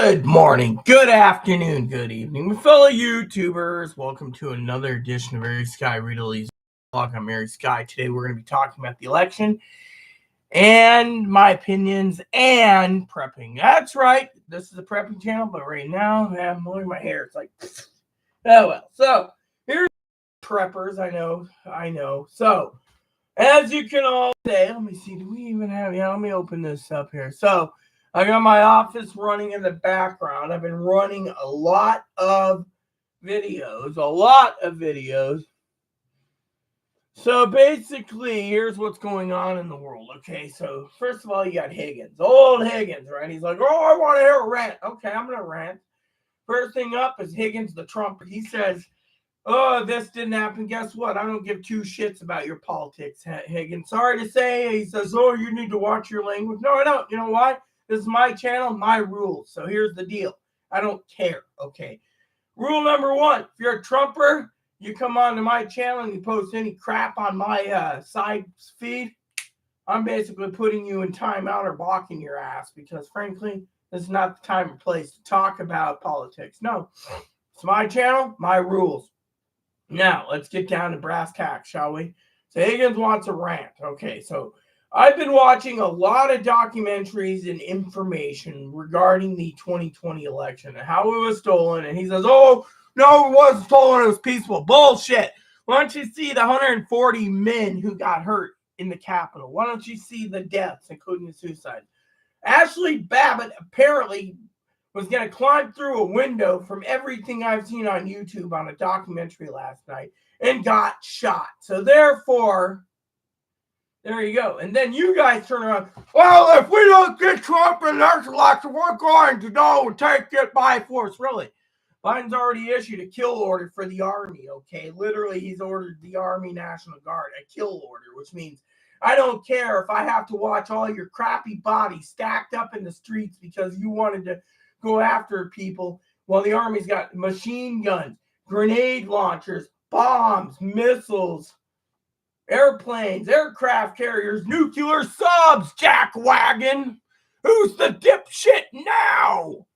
Good morning, good afternoon, good evening, my fellow YouTubers. Welcome to another edition of Mary Sky Read Blog. I'm Mary Sky. Today we're going to be talking about the election and my opinions and prepping. That's right, this is a prepping channel, but right now I'm mowing my hair. It's like, oh well. So here's preppers. I know. So as you can all say, let me see. Do we even have? Yeah, let me open this up here. So I got my office running in the background. I've been running a lot of videos. So basically, here's what's going on in the world. Okay, so first of all, you got Higgins, old Higgins, right? He's like, oh, I want to hear a rant. Okay, I'm going to rant. First thing up is Higgins, the Trump. He says, oh, this didn't happen. Guess what? I don't give two shits about your politics, Higgins. Sorry to say. He says, oh, you need to watch your language. No, I don't. You know why? This is my channel, my rules. So here's the deal. I don't care, okay? Rule number one, if you're a Trumper, you come onto my channel and you post any crap on my side feed, I'm basically putting you in timeout or blocking your ass because, frankly, this is not the time or place to talk about politics. No, it's my channel, my rules. Now, let's get down to brass tacks, shall we? So Higgins wants a rant. Okay, so I've been watching a lot of documentaries and information regarding the 2020 election and how it was stolen. And he says, oh, no, it wasn't stolen. It was peaceful. Bullshit. Why don't you see the 140 men who got hurt in the Capitol? Why don't you see the deaths, including the suicides? Ashley Babbitt apparently was going to climb through a window from everything I've seen on YouTube on a documentary last night and got shot. So therefore, there you go. And then you guys turn around, well, if we don't get Trump in next election, we're going to take it by force. Really? Biden's already issued a kill order for the Army, okay? Literally, he's ordered the Army National Guard a kill order, which means I don't care if I have to watch all your crappy bodies stacked up in the streets because you wanted to go after people while the Army's got machine guns, grenade launchers, bombs, missiles, airplanes, aircraft carriers, nuclear subs, jackwagon. Who's the dipshit now?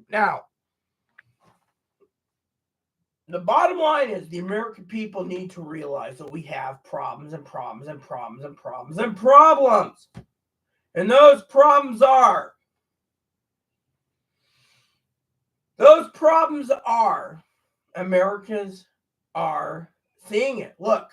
Now, the bottom line is the American people need to realize that we have problems and problems and problems and problems and problems. And those problems are Americans are seeing it. Look,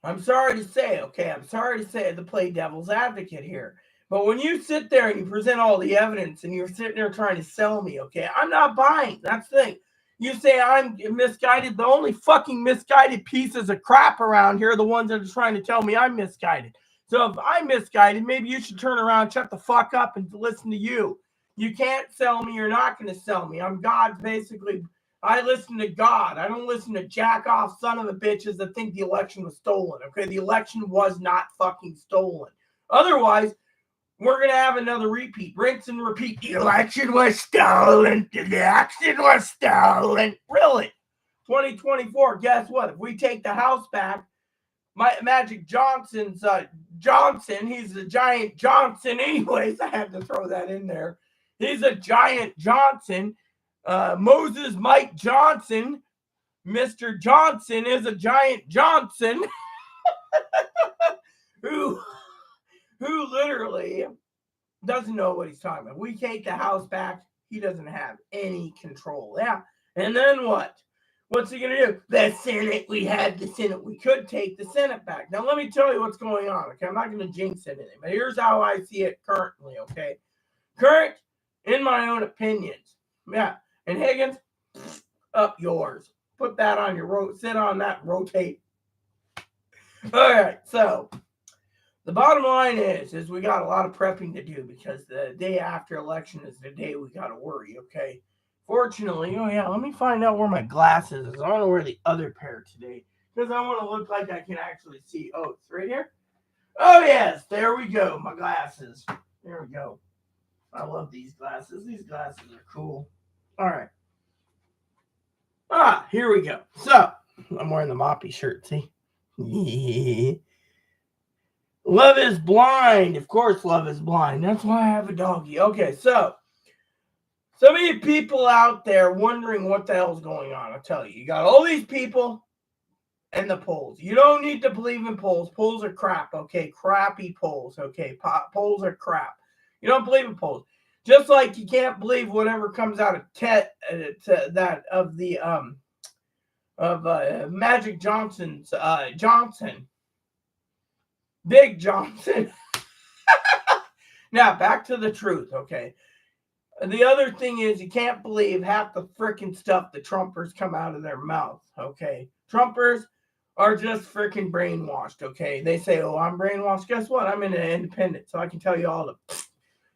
I'm sorry to say, okay, to play devil's advocate here. But when you sit there and you present all the evidence and you're sitting there trying to sell me, okay, I'm not buying. That's the thing. You say I'm misguided. The only fucking misguided pieces of crap around here are the ones that are trying to tell me I'm misguided. So if I'm misguided, maybe you should turn around, shut the fuck up, and listen to you. You can't sell me. You're not going to sell me. I'm God, basically. I listen to God. I don't listen to jack-off son of a bitches that think the election was stolen. Okay, the election was not fucking stolen. Otherwise, we're going to have another repeat. Rinse and repeat. The election was stolen. The election was stolen. Really? 2024, guess what? If we take the House back, Magic Johnson's Johnson, he's a giant Johnson anyways. I had to throw that in there. He's a giant Johnson. Moses Mike Johnson, Mr. Johnson is a giant Johnson who literally doesn't know what he's talking about. We take the House back, he doesn't have any control. Yeah. And then what? What's he going to do? The Senate, we had the Senate. We could take the Senate back. Now, let me tell you what's going on, okay? I'm not going to jinx anything, but here's how I see it currently, okay? Current, in my own opinions. Yeah. And Higgins, up yours. Put that on your sit on that, rotate. All right, so the bottom line is we got a lot of prepping to do because the day after election is the day we got to worry, okay? Fortunately, oh yeah, let me find out where my glasses is. I want to wear the other pair today because I want to look like I can actually see. Oh, it's right here? Oh, yes, there we go, my glasses. There we go. I love these glasses. These glasses are cool. All right. Here we go. So, I'm wearing the Moppy shirt, see? Love is blind. Of course, love is blind. That's why I have a doggy. Okay, so So many people out there wondering what the hell's going on. I'll tell you. You got all these people and the polls. You don't need to believe in polls. Polls are crap, okay? Crappy polls, okay? Polls are crap. You don't believe in polls. Just like you can't believe whatever comes out of Magic Johnson's Johnson. Big Johnson. Now, back to the truth, okay? The other thing is you can't believe half the freaking stuff the Trumpers come out of their mouth, okay? Trumpers are just freaking brainwashed, okay? They say, oh, I'm brainwashed. Guess what? I'm an independent, so I can tell you all the...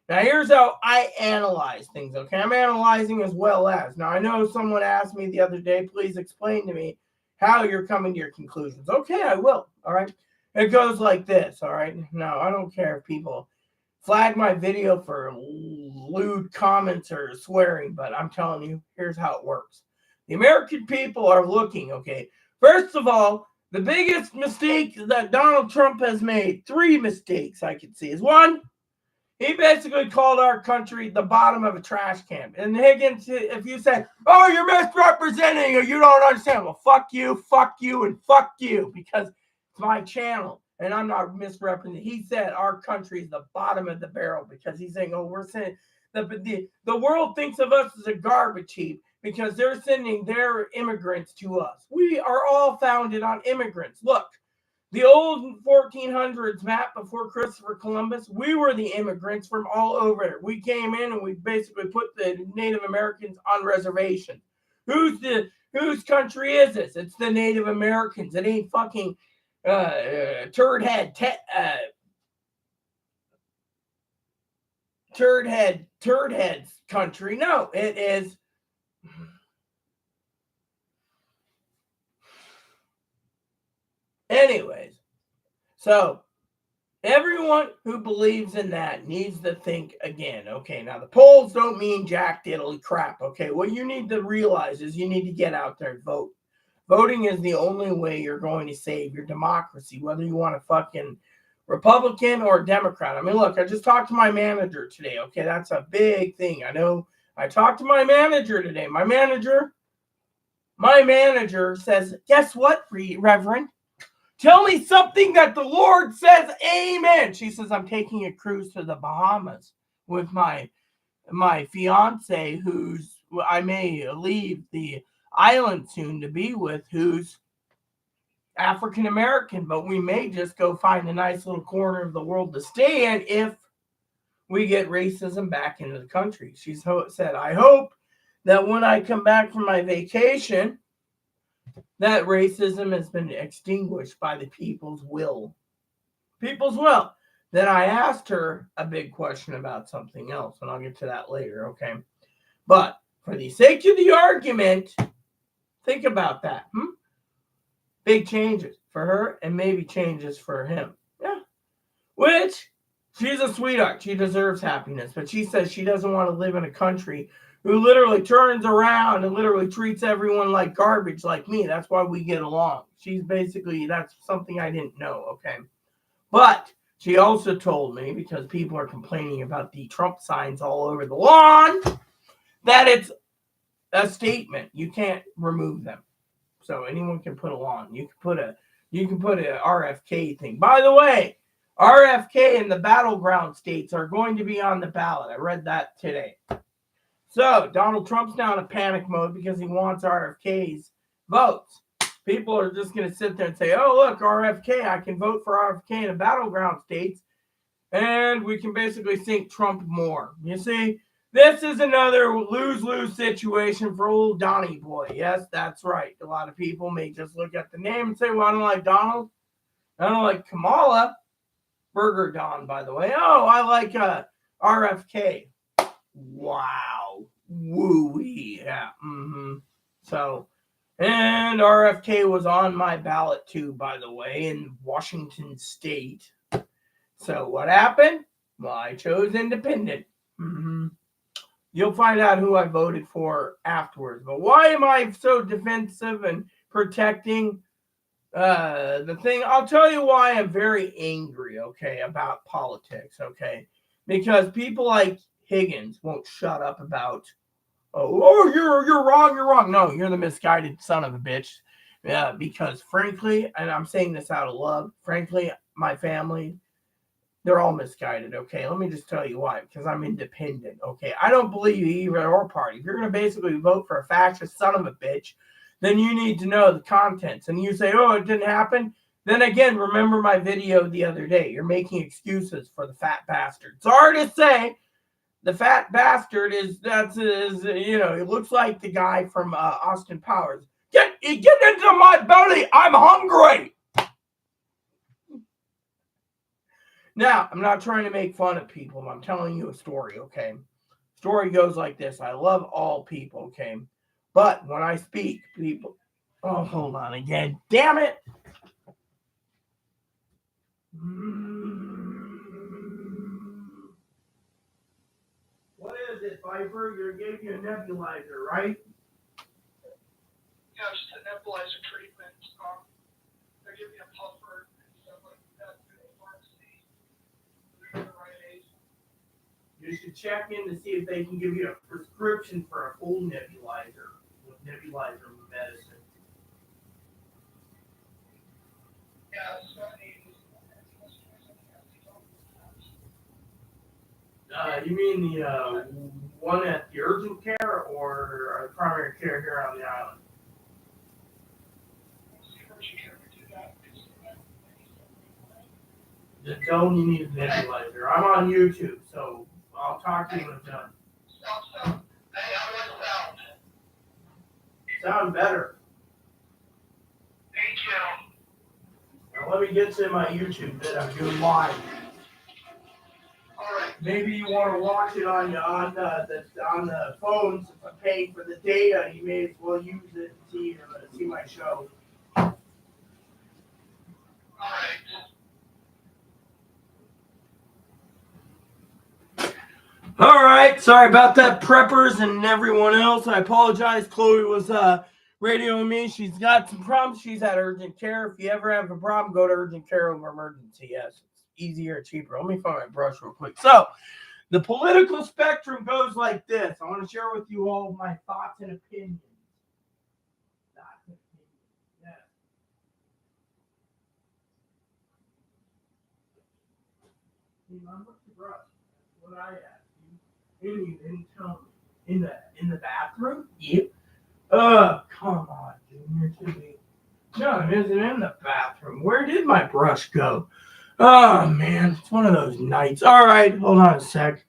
Now, here's how I analyze things, okay? I'm analyzing as well as... Now, I know someone asked me the other day, please explain to me how you're coming to your conclusions. Okay, I will, all right? It goes like this, all right? Now, I don't care if people flag my video for lewd comments or swearing, but I'm telling you, here's how it works. The American people are looking, okay? First of all, the biggest mistake that Donald Trump has made, 3 mistakes I can see, is 1, he basically called our country the bottom of a trash can. And Higgins, if you say, oh, you're misrepresenting or you don't understand, well, fuck you, and fuck you, because it's my channel. And I'm not misrepresenting. He said our country is the bottom of the barrel because he's saying, oh, we're saying the world thinks of us as a garbage heap because they're sending their immigrants to us. We are all founded on immigrants. Look, the old 1400s map before Christopher Columbus, we were the immigrants from all over there. We came in and we basically put the Native Americans on reservations. Whose country is this? It's the Native Americans. It ain't fucking turd heads country. No, it is anyways. So everyone who believes in that needs to think again. Okay, now the polls don't mean jack diddly crap. Okay, what you need to realize is you need to get out there and vote. Voting is the only way you're going to save your democracy, whether you want a fucking Republican or Democrat. I mean, look, I just talked to my manager today. Okay, that's a big thing. I know I talked to my manager today. My manager says, guess what, Reverend? Tell me something that the Lord says, amen. She says, I'm taking a cruise to the Bahamas with my fiance, who's I may leave the island soon to be with, who's African American, but we may just go find a nice little corner of the world to stay in if we get racism back into the country. She said, I hope that when I come back from my vacation, that racism has been extinguished by the people's will. People's will. Then I asked her a big question about something else, and I'll get to that later, okay? But for the sake of the argument, think about that. Big changes for her and maybe changes for him. Yeah. Which, she's a sweetheart. She deserves happiness. But she says she doesn't want to live in a country who literally turns around and literally treats everyone like garbage like me. That's why we get along. She's basically, that's something I didn't know, okay? But she also told me, because people are complaining about the Trump signs all over the lawn, that it's a statement. You can't remove them. So anyone can put a lawn. You can put a RFK thing. By the way, RFK and the battleground states are going to be on the ballot. I read that today. So Donald Trump's now in a panic mode because he wants RFK's votes. People are just going to sit there and say, oh, look, RFK, I can vote for RFK in the battleground states, and we can basically sink Trump more. You see, this is another lose-lose situation for old Donnie boy. Yes, that's right. A lot of people may just look at the name and say, well, I don't like Donald. I don't like Kamala. Burger Don, by the way. Oh, I like RFK. Wow. Woo-wee. Yeah. So, and RFK was on my ballot too, by the way, in Washington State. So what happened? Well, I chose independent. You'll find out who I voted for afterwards. But why am I so defensive and protecting the thing? I'll tell you why I'm very angry, okay, about politics, okay? Because people like Higgins won't shut up about Oh, you're wrong. You're wrong. No, you're the misguided son of a bitch. Yeah, because frankly, and I'm saying this out of love, frankly, my family, they're all misguided. Okay, let me just tell you why. Because I'm independent. Okay, I don't believe either or party. If you're gonna basically vote for a fascist son of a bitch, then you need to know the contents. And you say, oh, it didn't happen. Then again, remember my video the other day. You're making excuses for the fat bastard. Sorry to say, the fat bastard is he looks like the guy from Austin Powers. Get into my belly. I'm hungry. Now, I'm not trying to make fun of people. I'm telling you a story, okay? Story goes like this. I love all people, okay? But when I speak, people... Oh, hold on again. Damn it. What is it, Viper? You gave you a nebulizer, right? Yeah, just a nebulizer treatment. They give me a puffer and stuff like that through the pharmacy. They're the right age. You should check in to see if they can give you a prescription for a full nebulizer with nebulizer medicine. Yeah, so I need. You mean the one at the urgent care or primary care here on the island? Just tell them you need a nebulizer. I'm on YouTube, so I'll talk to you when it's done. Stop. Hey, how do I sound? Sound better. Thank you. Now let me get to my YouTube that I'm doing live. All right. Maybe you want to watch it on the phone. Since I'm paying for the data, you may as well use it and see my show. All right. All right, sorry about that, preppers and everyone else. I apologize. Chloe was radioing me. She's got some problems. She's at urgent care. If you ever have a problem, go to urgent care over emergency. Yes, it's easier and cheaper. Let me find my brush real quick. So, the political spectrum goes like this. I want to share with you all my thoughts and opinions. Yeah. What's the brush? That's what I asked. You didn't tell me. In the bathroom? Yep. Come on, dude. You're too big. No, it isn't in the bathroom. Where did my brush go? Oh, man. It's one of those nights. All right. Hold on a sec.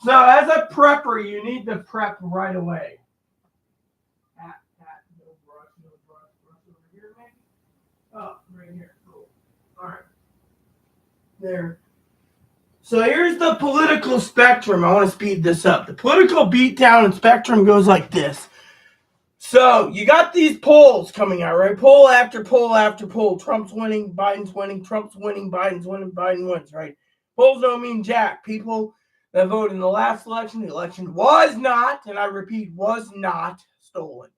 So, as a prepper, you need to prep right away. No brush. Brush over here, maybe? Oh, right here. Cool. All right. There. So here's the political spectrum. I want to speed this up. The political beatdown and spectrum goes like this. So you got these polls coming out, right? Poll after poll after poll. Trump's winning, Biden's winning, Trump's winning, Biden's winning, Biden wins, right? Polls don't mean jack. People that voted in the last election, the election was not, and I repeat, was not stolen.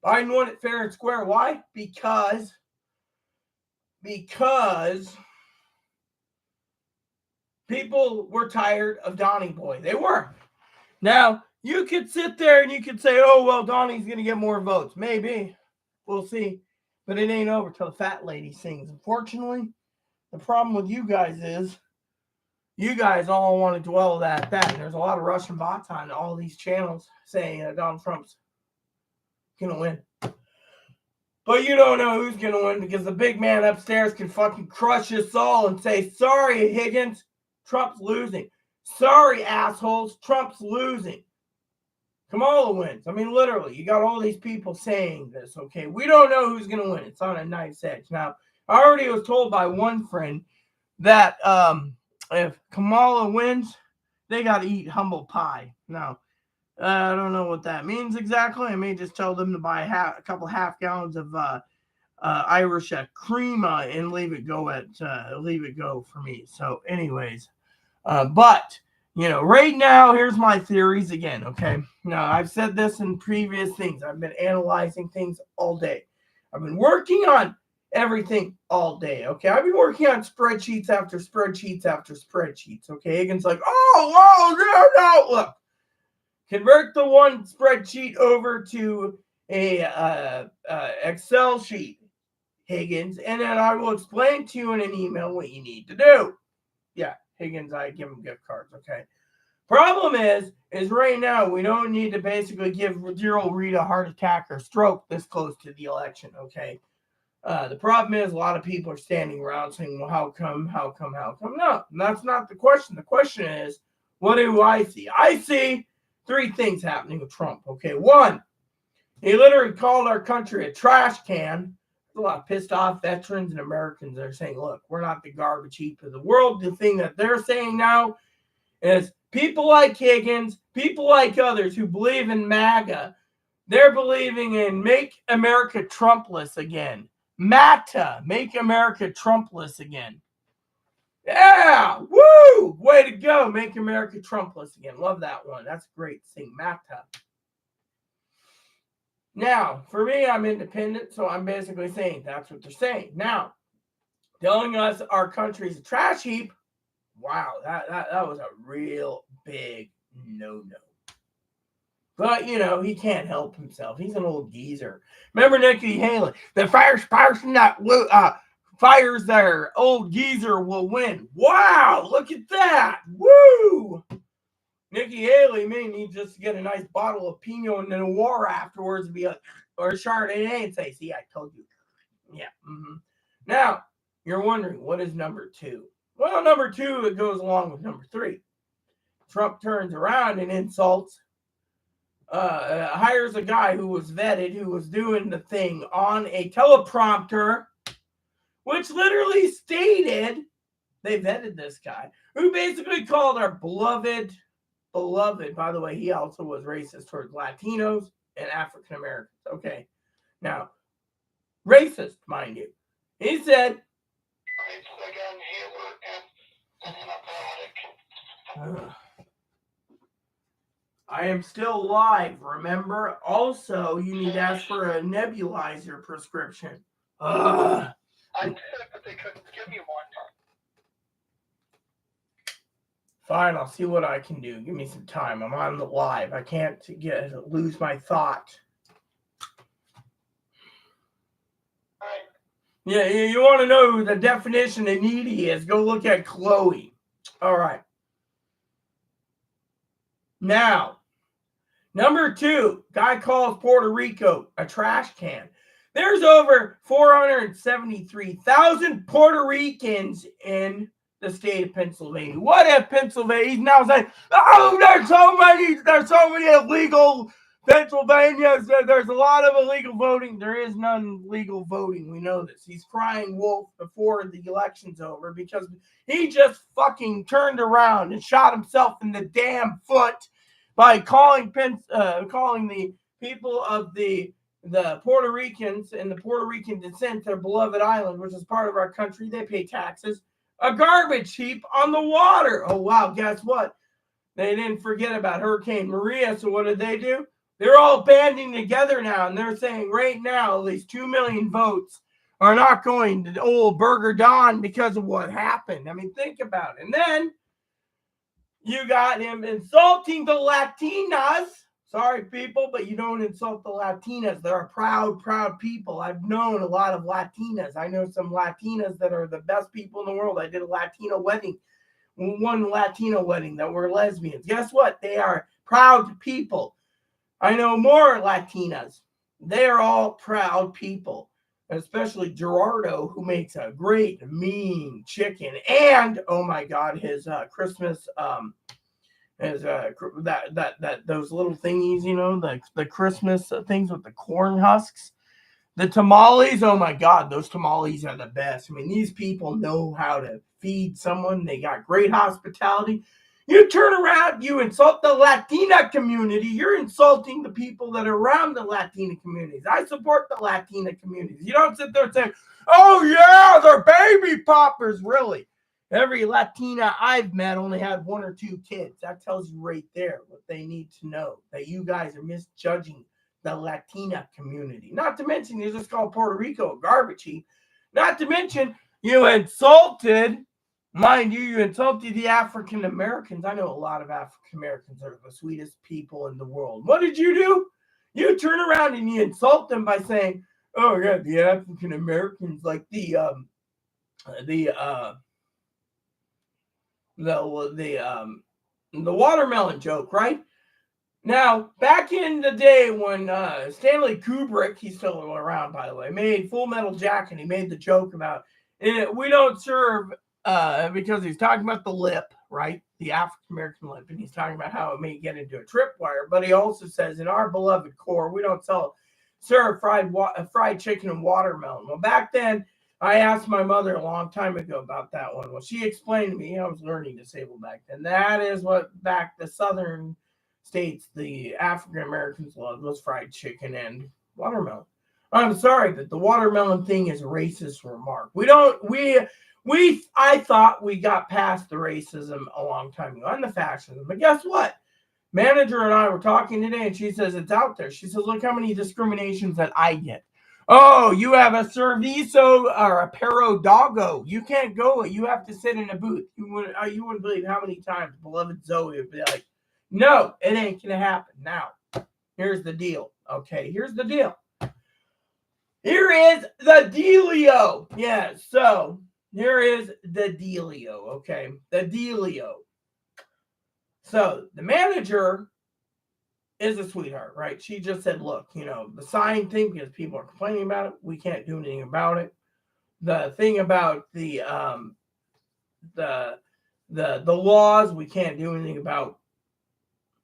Biden won it fair and square. Why? Because people were tired of Donnie Boy. They were. Now, you could sit there and you could say, oh, well, Donnie's going to get more votes. Maybe. We'll see. But it ain't over till the fat lady sings. Unfortunately, the problem with you guys is you guys all want to dwell at that. And there's a lot of Russian bots on all these channels saying that Donald Trump's going to win. But you don't know who's going to win because the big man upstairs can fucking crush us all and say, sorry, Higgins, Trump's losing. Sorry, assholes, Trump's losing. Kamala wins. I mean, literally, you got all these people saying this, okay? We don't know who's going to win. It's on a knife's edge. Now, I already was told by one friend that if Kamala wins, they got to eat humble pie. Now, I don't know what that means exactly. I may just tell them to buy a couple half gallons of Irish cream and leave it go for me. So, anyways, but right now, here's my theories again. Okay, now I've said this in previous things. I've been analyzing things all day. I've been working on everything all day. Okay, I've been working on spreadsheets after spreadsheets after spreadsheets. Okay, Higgins like, oh, no, look. Convert the one spreadsheet over to a Excel sheet, Higgins, and then I will explain to you in an email what you need to do. Yeah, Higgins, I give him gift cards, okay? Problem is right now we don't need to basically give dear old Rita a heart attack or stroke this close to the election, okay? The problem is a lot of people are standing around saying, well, how come? No, that's not the question. The question is, what do I see? I see three things happening with Trump, okay? One, he literally called our country a trash can. There's a lot of pissed off veterans and Americans that are saying, look, we're not the garbage heap of the world. The thing that they're saying now is people like Higgins, people like others who believe in MAGA, they're believing in make America Trumpless again. MATA, make America Trumpless again. Yeah, woo! Way to go, make America Trumpless again. Love that one. That's great. Sing MATA. Now, for me, I'm independent, so I'm basically saying that's what they're saying. Now, telling us our country's a trash heap, wow, that was a real big no-no. But, you know, he can't help himself. He's an old geezer. Remember Nikki Haley? The first person that fires their old geezer will win. Wow, look at that. Woo! Nikki Haley may need just to get a nice bottle of Pinot Noir afterwards and be like, or Chardonnay and say, see, I told you. Yeah. Mm-hmm. Now, you're wondering, what is number two? Well, number two, it goes along with number three. Trump turns around and insults, hires a guy who was vetted, who was doing the thing on a teleprompter, which literally stated, they vetted this guy, who basically called our beloved, by the way, he also was racist towards Latinos and African Americans. Okay. Now, racist, mind you. He said, I am still live, remember? Also, you need to ask for a nebulizer prescription. I did, but they couldn't give me one. Fine, I'll see what I can do. Give me some time. I'm on the live. I can't lose my thought. Yeah, you want to know the definition of needy is, go look at Chloe. All right. Now, number two, guy calls Puerto Rico a trash can. There's over 473,000 Puerto Ricans in the state of Pennsylvania. What if Pennsylvania, he's now saying, oh, there's so many illegal Pennsylvanians. There's a lot of illegal voting. There is none legal voting. We know this. He's crying wolf before the election's over because he just fucking turned around and shot himself in the damn foot by calling the people of the Puerto Ricans and the Puerto Rican descent, their beloved island, which is part of our country, they pay taxes, a garbage heap on the water. Oh, wow, guess what? They didn't forget about Hurricane Maria, so what did they do? They're all banding together now, and they're saying right now at least 2 million votes are not going to old Burger Don because of what happened. I mean, think about it. And then you got him insulting the Latinas. Sorry, people, but you don't insult the Latinas. They're a proud, proud people. I've known a lot of Latinas. I know some Latinas that are the best people in the world. I did a Latino wedding, one Latino wedding that were lesbians. Guess what? They are proud people. I know more Latinas. They're all proud people, especially Gerardo, who makes a great mean chicken. And, oh my God, his Christmas... those little thingies, you know, the Christmas things with the corn husks, the tamales. Oh my God, those tamales are the best. I mean, these people know how to feed someone. They got great hospitality. You turn around, you insult the Latina community. You're insulting the people that are around the Latina communities. I support the Latina communities. You don't sit there and say, oh yeah, they're baby poppers. Really? Every Latina I've met only had 1 or 2 kids. That tells you right there what they need to know, that you guys are misjudging the Latina community. Not to mention, you just called Puerto Rico a garbage heap. Not to mention, you insulted Mind you, you insulted the African Americans. I know a lot of African Americans are the sweetest people in the world. What did you do? You turn around and you insult them by saying, "Oh yeah, the African Americans, like the the watermelon joke, right?" Now, back in the day when Stanley Kubrick, he's still around, by the way, made Full Metal Jacket, he made the joke about we don't serve because he's talking about the lip, right? The African American lip, and he's talking about how it may get into a tripwire. But he also says, in our beloved core, we don't serve fried chicken and watermelon. Well, back then, I asked my mother a long time ago about that one. Well, she explained to me, I was learning disabled back then. That is what back the southern states the African Americans loved was fried chicken and watermelon. I'm sorry, but the watermelon thing is a racist remark. I thought we got past the racism a long time ago and the fascism. But guess what? Manager and I were talking today, and she says it's out there. She says, look how many discriminations that I get. Oh, you have a serviso or a perro doggo. You can't go. You have to sit in a booth. You wouldn't believe how many times beloved Zoe would be like, no, it ain't going to happen. Now, here's the deal. Okay, here's the deal. Here is the dealio. Yeah, so here is the dealio. Okay, the dealio. So the manager is a sweetheart, right? She just said, look, the sign thing, because people are complaining about it, we can't do anything about it. The thing about the laws, we can't do anything about.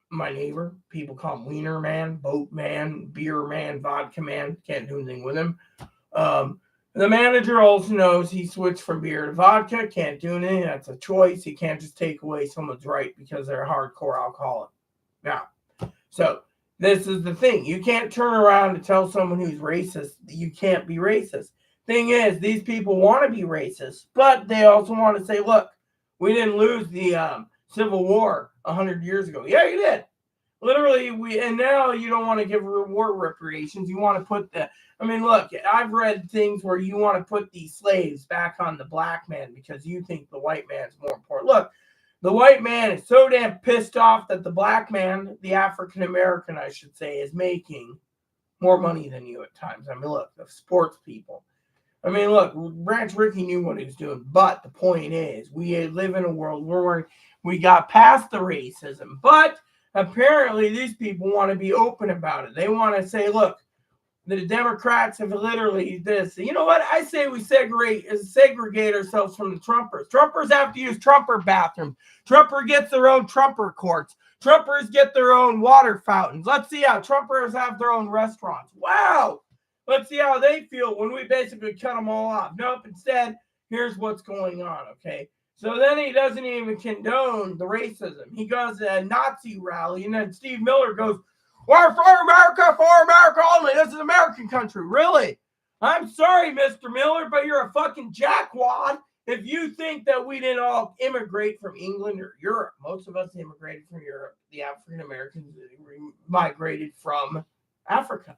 My neighbor, people call him Wiener Man, Boat Man, Beer Man, Vodka Man. Can't do anything with him. The manager also knows he switched from beer to vodka. Can't do anything. That's a choice. He can't just take away someone's right because they're a hardcore alcoholic. Now, so this is the thing. You can't turn around and tell someone who's racist that you can't be racist. Thing is, these people want to be racist, but they also want to say, look, we didn't lose the Civil War 100 years ago. Yeah, you did. Literally, and now you don't want to give war reparations. You want to put look, I've read things where you want to put these slaves back on the black man because you think the white man's more important. Look, the white man is so damn pissed off that the black man, the African American, I should say, is making more money than you at times. Look, the sports people. Look, Branch Rickey knew what he was doing, but the point is, we live in a world where we got past the racism, but apparently these people want to be open about it. They want to say, look, the Democrats have literally this. You know what? I say we segregate ourselves from the Trumpers. Trumpers have to use Trumper bathrooms. Trumper gets their own Trumper courts. Trumpers get their own water fountains. Let's see how Trumpers have their own restaurants. Wow. Let's see how they feel when we basically cut them all off. Nope. Instead, here's what's going on, okay? So then he doesn't even condone the racism. He goes to a Nazi rally, and then Steve Miller goes, we're for America only. This is American country. Really? I'm sorry, Mr. Miller, but you're a fucking jackwad if you think that we didn't all immigrate from England or Europe. Most of us immigrated from Europe. The African Americans migrated from Africa.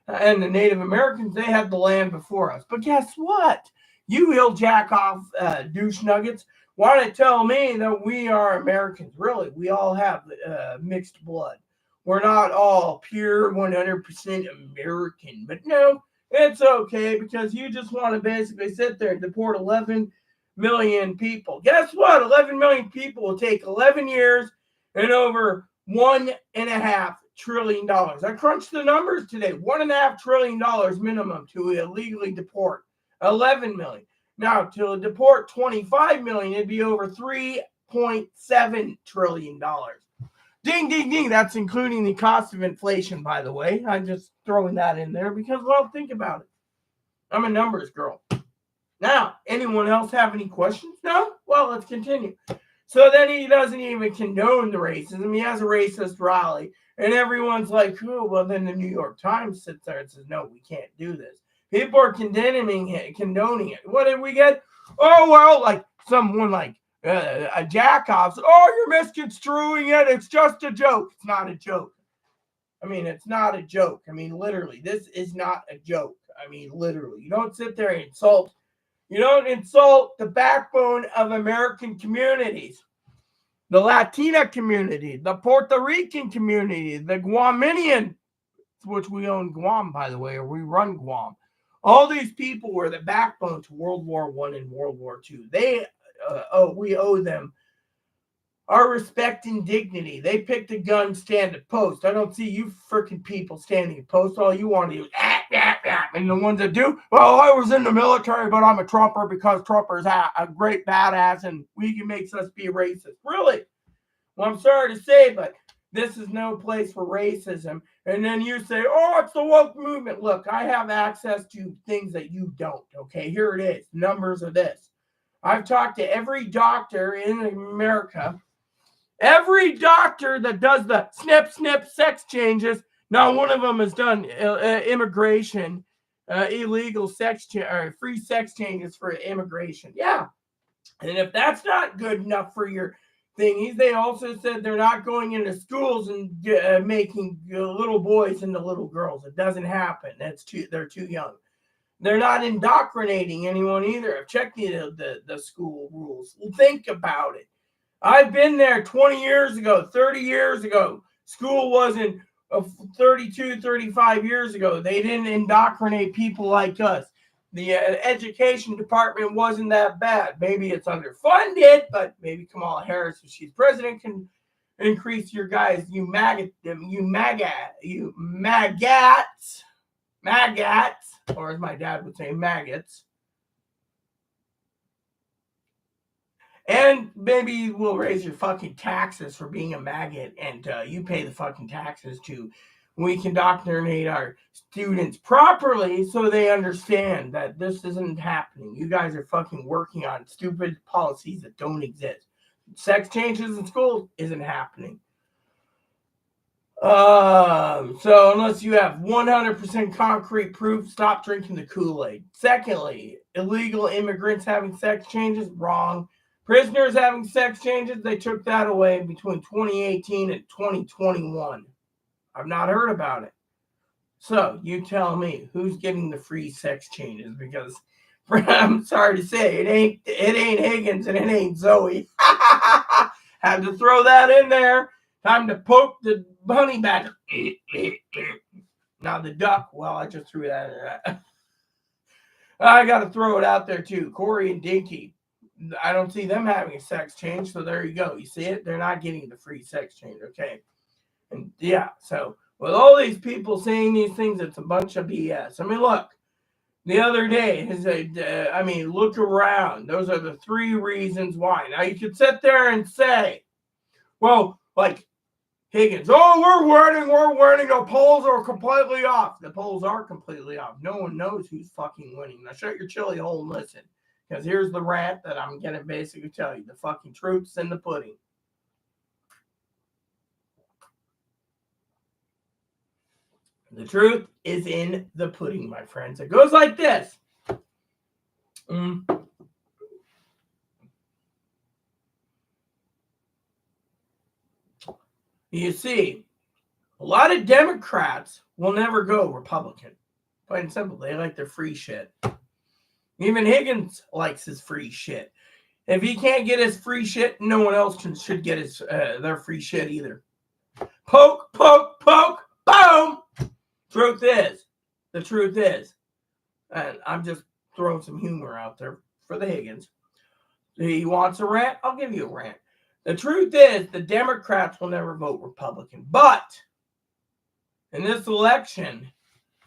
And the Native Americans, they had the land before us. But guess what? You ill jack off douche nuggets want to tell me that we are Americans. Really, we all have mixed blood. We're not all pure 100% American. But no, it's okay because you just want to basically sit there and deport 11 million people. Guess what? 11 million people will take 11 years and over $1.5 trillion. I crunched the numbers today. $1.5 trillion minimum to illegally deport 11 million. Now, to deport 25 million, it'd be over $3.7 trillion. Ding, ding, ding. That's including the cost of inflation, by the way. I'm just throwing that in there because, well, think about it. I'm a numbers girl. Now, anyone else have any questions? No? Well, let's continue. So then he doesn't even condone the racism. He has a racist rally. And everyone's like, oh, well, then the New York Times sits there and says, no, we can't do this. People are condoning it. What did we get? Oh, well, like someone like a jackoff. Oh, you're misconstruing it. It's just a joke. It's not a joke. It's not a joke. Literally, this is not a joke. Literally. You don't sit there and insult, You don't insult the backbone of American communities. The Latina community, the Puerto Rican community, the Guamanian, which we own Guam, by the way, or we run Guam. All these people were the backbone to World War I and World War II. We owe them our respect and dignity. They picked a gun, stand at post. I don't see you freaking people standing at post. All you want to do is and the ones that do, well, I was in the military, but I'm a Trumper because Trumper's a great badass and makes us be racist. Really? Well, I'm sorry to say, but this is no place for racism. And then you say, oh, it's the woke movement. Look, I have access to things that you don't. Okay, here it is. Numbers of this. I've talked to every doctor in America. Every doctor that does the snip sex changes. Now, one of them has done immigration, illegal sex or free sex changes for immigration. Yeah. And if that's not good enough for your thingies, they also said they're not going into schools and making little boys into little girls. It doesn't happen. They're too young. They're not indoctrinating anyone either. I've checked the school rules. Think about it. I've been there 20 years ago, 30 years ago. School wasn't 32, 35 years ago. They didn't indoctrinate people like us. The education department wasn't that bad. Maybe it's underfunded, but maybe Kamala Harris, if she's president, can increase your guys, you maggots, or as my dad would say, maggots. And maybe we'll raise your fucking taxes for being a maggot, and you pay the fucking taxes too. We can indoctrinate our students properly so they understand that this isn't happening. You guys are fucking working on stupid policies that don't exist. Sex changes in schools isn't happening. So unless you have 100% concrete proof, stop drinking the Kool-Aid. Secondly, illegal immigrants having sex changes, wrong. Prisoners having sex changes, they took that away between 2018 and 2021. I've not heard about it. So you tell me, who's getting the free sex changes? Because I'm sorry to say, it ain't Higgins and it ain't Zoe. Had to throw that in there. Time to poke the bunny back. Now the duck, well, I just threw that in. I got to throw it out there too. Corey and Dinky. I don't see them having a sex change, so there you go. You see it? They're not getting the free sex change, okay? And yeah, so with all these people saying these things, it's a bunch of BS. I mean, look, the other day, look around. Those are the 3 reasons why. Now, you could sit there and say, well, like Higgins, oh, we're winning. The polls are completely off. The polls are completely off. No one knows who's fucking winning. Now, shut your chili hole and listen. Because here's the rant that I'm going to basically tell you. The fucking truth's in the pudding. The truth is in the pudding, my friends. It goes like this. You see, a lot of Democrats will never go Republican. Plain and simple. They like their free shit. Even Higgins likes his free shit. If he can't get his free shit, no one else should get their free shit either. Poke, poke, poke, boom! The truth is, and I'm just throwing some humor out there for the Higgins. He wants a rant? I'll give you a rant. The truth is, the Democrats will never vote Republican. But in this election,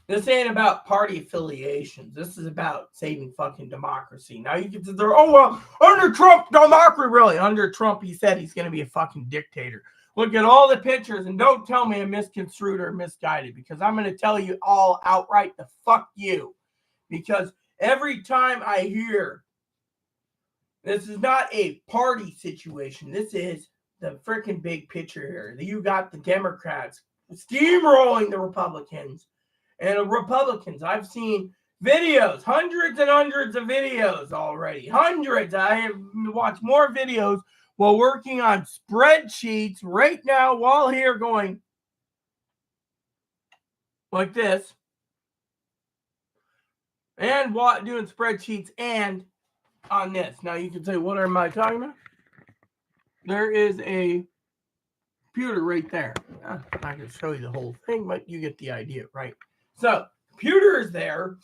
this ain't about party affiliations. This is about saving fucking democracy. Now you can say, oh, well, under Trump, democracy, really. Under Trump, he said he's going to be a fucking dictator. Look at all the pictures and don't tell me I'm misconstrued or misguided, because I'm going to tell you all outright the fuck you. Because every time I hear, this is not a party situation. This is the freaking big picture here. You got the Democrats steamrolling the Republicans. And the Republicans, I've seen videos, hundreds and hundreds of videos already. Hundreds. I have watched more videos while working on spreadsheets right now while here going like this. And doing spreadsheets and on this. Now you can say, what am I talking about? There is a computer right there. I'm not going to show you the whole thing, but you get the idea, right? So, computer is there,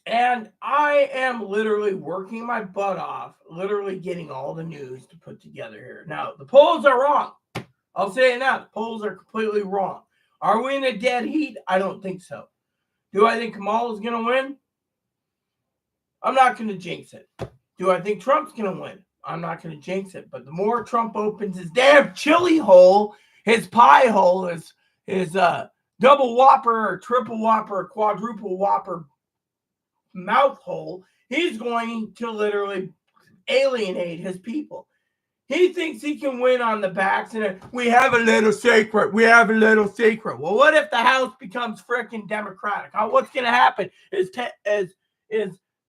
and I am literally working my butt off, literally getting all the news to put together here. Now, the polls are wrong. I'll say it now. The polls are completely wrong. Are we in a dead heat? I don't think so. Do I think Kamala is going to win? I'm not going to jinx it. Do I think Trump's going to win? I'm not going to jinx it. But the more Trump opens his damn chili hole, his pie hole, his double whopper or triple whopper or quadruple whopper mouth hole, he's going to literally alienate his people. He thinks he can win on the backs, and we have a little secret. We have a little secret. Well, what if the House becomes frickin' Democratic? What's going to happen is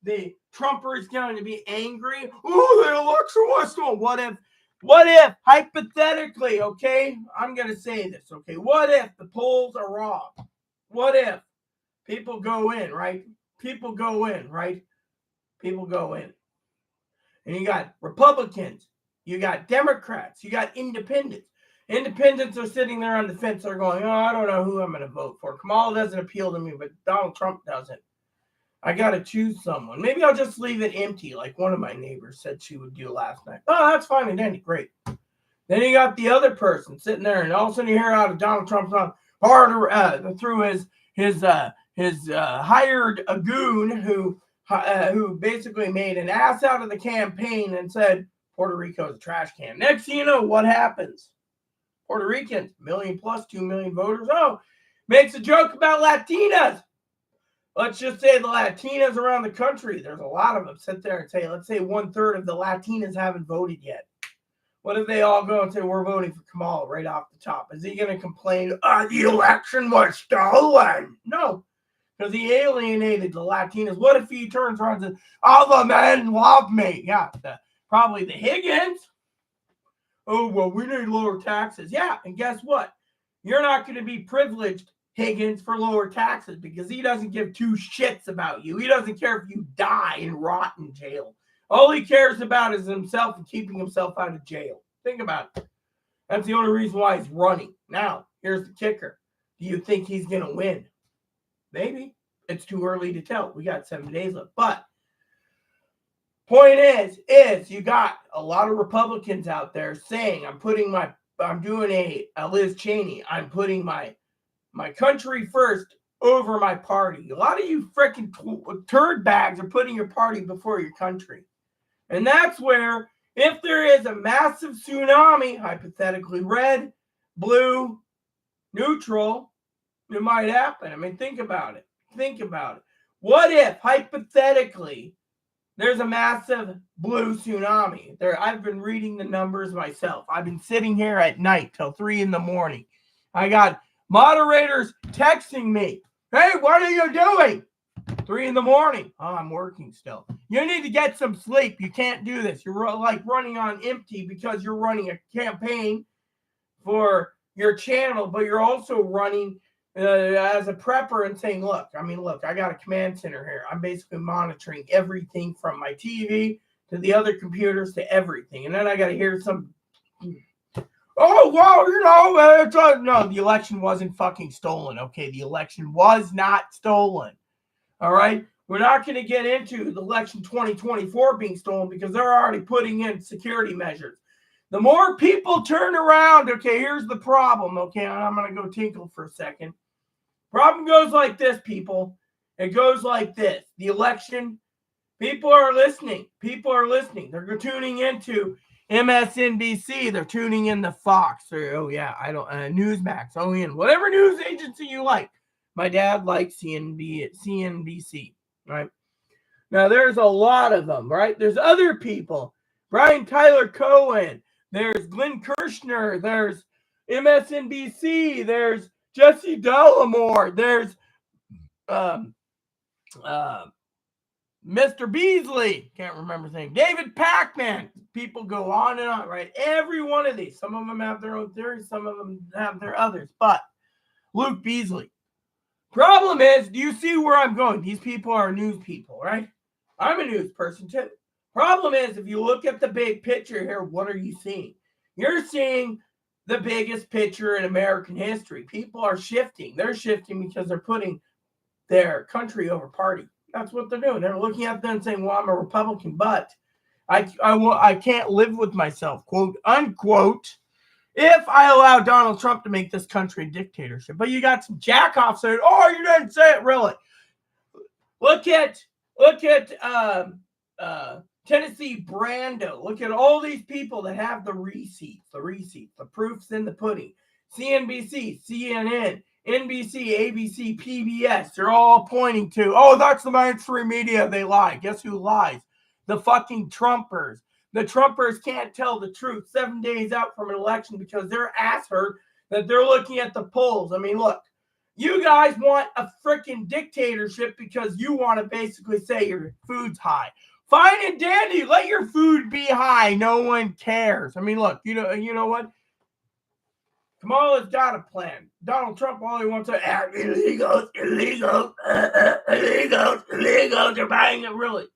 the Trumpers going to be angry. Oh, the election was stolen. What if, hypothetically, okay, I'm going to say this, okay, what if the polls are wrong? What if people go in, right? People go in, right? People go in. And you got Republicans, you got Democrats, you got independents. Independents are sitting there on the fence. They're going, oh, I don't know who I'm going to vote for. Kamala doesn't appeal to me, but Donald Trump doesn't. I got to choose someone. Maybe I'll just leave it empty like one of my neighbors said she would do last night. Oh, that's fine and dandy. Great. Then you got the other person sitting there, and all of a sudden you hear out of Donald Trump's through his hired a goon who basically made an ass out of the campaign and said Puerto Rico is a trash can. Next thing you know, what happens? Puerto Ricans, 1 million plus, 2 million voters. Oh, makes a joke about Latinas. Let's just say the Latinas around the country, there's a lot of them, sit there and say, let's say 1/3 of the Latinas haven't voted yet. What if they all go and say, we're voting for Kamala right off the top? Is he going to complain, the election was stolen? No, because he alienated the Latinas. What if he turns around and says, all the men love me? Yeah, probably the Higgins. Oh, well, we need lower taxes. Yeah, and guess what? You're not going to be privileged, Higgins, for lower taxes because he doesn't give two shits about you. He doesn't care if you die and rot in jail. All he cares about is himself and keeping himself out of jail. Think about it. That's the only reason why he's running. Now, here's the kicker. Do you think he's going to win? Maybe. It's too early to tell. We got 7 days left. But point is you got a lot of Republicans out there saying, I'm doing a Liz Cheney. I'm putting my country first over my party. A lot of you freaking turd bags are putting your party before your country. And that's where, if there is a massive tsunami, hypothetically red, blue, neutral, it might happen. I mean, think about it. Think about it. What if, hypothetically, there's a massive blue tsunami? I've been reading the numbers myself. I've been sitting here at night till 3 a.m. I got moderators texting me, hey, what are you doing? 3 a.m. Oh, I'm working still. You need to get some sleep. You can't do this. You're like running on empty because you're running a campaign for your channel, but you're also running as a prepper and saying, look, I got a command center here. I'm basically monitoring everything from my TV to the other computers to everything. And then I got to hear some, oh, well, no, the election wasn't fucking stolen. Okay, the election was not stolen. All right, we're not going to get into the election 2024 being stolen because they're already putting in security measures. The more people turn around, okay, here's the problem, okay, and I'm going to go tinkle for a second. Problem goes like this, people. It goes like this. The election, people are listening. People are listening. They're tuning into MSNBC. They're tuning in to Fox. Or, Newsmax, OAN, whatever news agency you like. My dad likes CNBC, right? Now, there's a lot of them, right? There's other people. Brian Tyler Cohen. There's Glenn Kirshner. There's MSNBC. There's Jesse Delamore. There's Mr. Beasley. Can't remember his name. David Pakman. People go on and on, right? Every one of these. Some of them have their own theories. Some of them have their others. But Luke Beasley. Problem is, do you see where I'm going? These people are news people, right? I'm a news person too. Problem is, if you look at the big picture here, what are you seeing? You're seeing the biggest picture in American history. People are shifting. They're shifting because they're putting their country over party. That's what they're doing. They're looking at them and saying, well, I'm a Republican, but I can't live with myself, quote, unquote, if I allow Donald Trump to make this country a dictatorship. But you got some jackoffs saying, oh, you didn't say it, really. Look at Tennessee Brando. Look at all these people that have the receipts, the proofs in the pudding. CNBC, CNN, NBC, ABC, PBS, they're all pointing to, oh, that's the mainstream media. They lie. Guess who lies? The fucking Trumpers. The Trumpers can't tell the truth 7 days out from an election because their ass hurt that they're looking at the polls. I mean, look, you guys want a freaking dictatorship because you want to basically say your food's high. Fine and dandy. Let your food be high. No one cares. I mean, look, you know what? Kamala's got a plan. Donald Trump, all he wants to act illegals. They're buying it, really.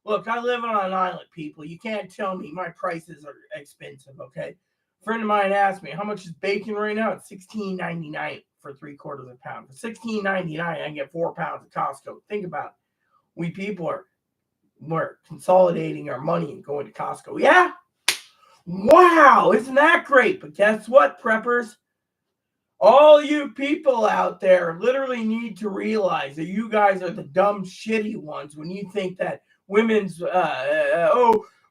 Look, I live on an island, people. You can't tell me my prices are expensive, okay? A friend of mine asked me, how much is bacon right now? It's $16.99 for 3/4 pound. For $16.99, I can get 4 pounds at Costco. Think about it. We people we're consolidating our money and going to Costco. Yeah? Wow, isn't that great? But guess what, preppers? All you people out there literally need to realize that you guys are the dumb, shitty ones when you think that women's,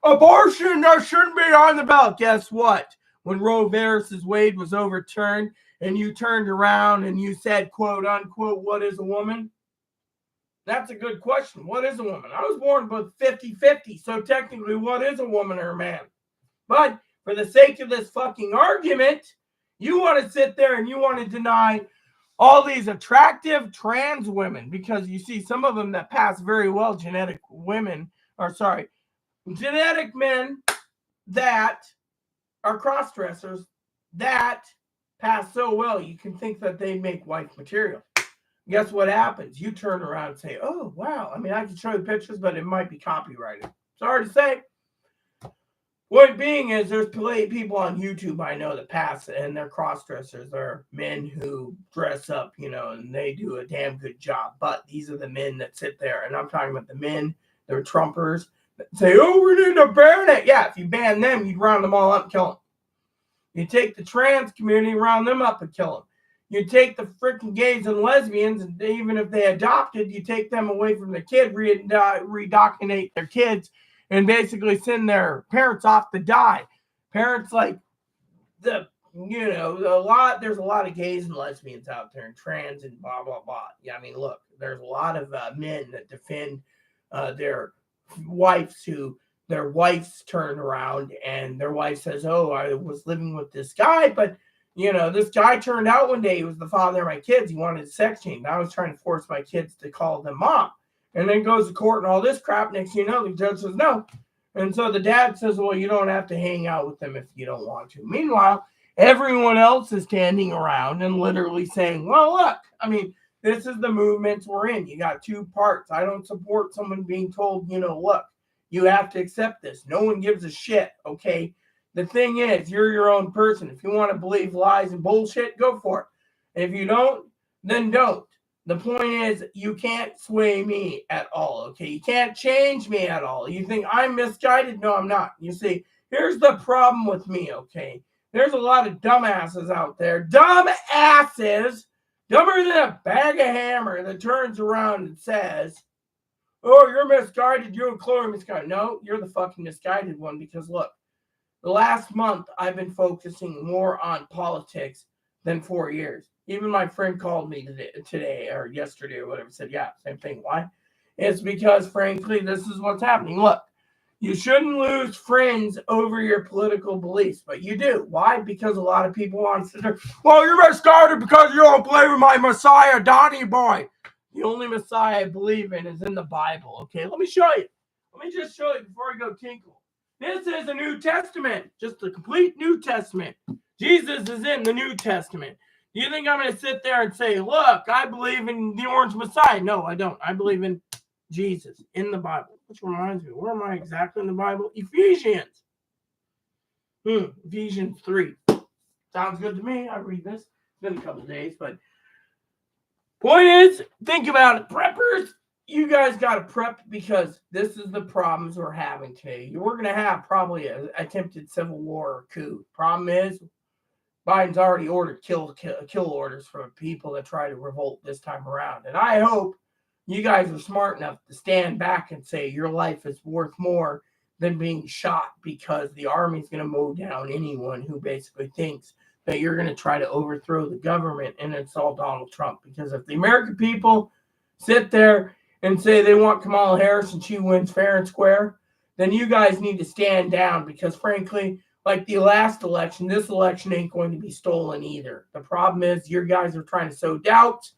abortion shouldn't be on the ballot. Guess what? When Roe versus Wade was overturned and you turned around and you said, quote, unquote, what is a woman? That's a good question. What is a woman? I was born with 50-50, so technically, what is a woman or a man? But for the sake of this fucking argument, you want to sit there and you want to deny all these attractive trans women because you see some of them that pass very well genetic men that are cross-dressers that pass so well you can think that they make wife material. Guess what happens? You turn around and say, oh, wow. I mean, I can show you pictures, but it might be copyrighted. Sorry to say. Point being is there's people on YouTube I know that pass and they're cross-dressers. They're men who dress up, and they do a damn good job. But these are the men that sit there. And I'm talking about the men, they're Trumpers, that say, oh, we need to ban it. Yeah, if you ban them, you'd round them all up and kill them. You take the trans community, round them up and kill them. You take the freaking gays and lesbians, and even if they adopted, you take them away from the kid, redoctrinate their kids, and basically send their parents off to die. Parents like there's a lot of gays and lesbians out there and trans and blah, blah, blah. Yeah, I mean, look, there's a lot of men that defend their wives who their wives turn around and their wife says, oh, I was living with this guy, but this guy turned out one day, he was the father of my kids. He wanted a sex change. I was trying to force my kids to call them mom. And then goes to court and all this crap. Next thing you know, the judge says no. And so the dad says, well, you don't have to hang out with them if you don't want to. Meanwhile, everyone else is standing around and literally saying, well, look, I mean, this is the movements we're in. You got two parts. I don't support someone being told, look, you have to accept this. No one gives a shit, okay? The thing is, you're your own person. If you want to believe lies and bullshit, go for it. If you don't, then don't. The point is, you can't sway me at all, okay? You can't change me at all. You think I'm misguided? No, I'm not. You see, here's the problem with me, okay? There's a lot of dumbasses out there. Dumbasses, dumber than a bag of hammer that turns around and says, oh, you're misguided. You and Chloe are misguided. No, you're the fucking misguided one because, look, the last month I've been focusing more on politics than 4 years. Even my friend called me today or yesterday or whatever, said, yeah, same thing. Why? It's because, frankly, this is what's happening. Look, you shouldn't lose friends over your political beliefs, but you do. Why? Because a lot of people want to sit there, well, you're misguided because you don't believe in my Messiah, Donnie boy. The only Messiah I believe in is in the Bible, okay? Let me show you. Let me just show you before I go tinkle. This is a New Testament, just a complete New Testament. Jesus is in the New Testament. Do you think I'm going to sit there and say, look, I believe in the Orange Messiah? No, I don't. I believe in Jesus in the Bible. Which reminds me, where am I exactly in the Bible? Ephesians. Ephesians 3. Sounds good to me. I read this. It's been a couple of days, but point is, think about it. Preppers, you guys got to prep because this is the problems we're having today. We're going to have probably an attempted civil war or coup. Problem is, Biden's already ordered kill orders for people that try to revolt this time around. And I hope you guys are smart enough to stand back and say your life is worth more than being shot, because the army's going to mow down anyone who basically thinks that you're going to try to overthrow the government and install Donald Trump. Because if the American people sit there and say they want Kamala Harris and she wins fair and square, then you guys need to stand down, because frankly, like the last election, this election ain't going to be stolen either. The problem is you guys are trying to sow doubt.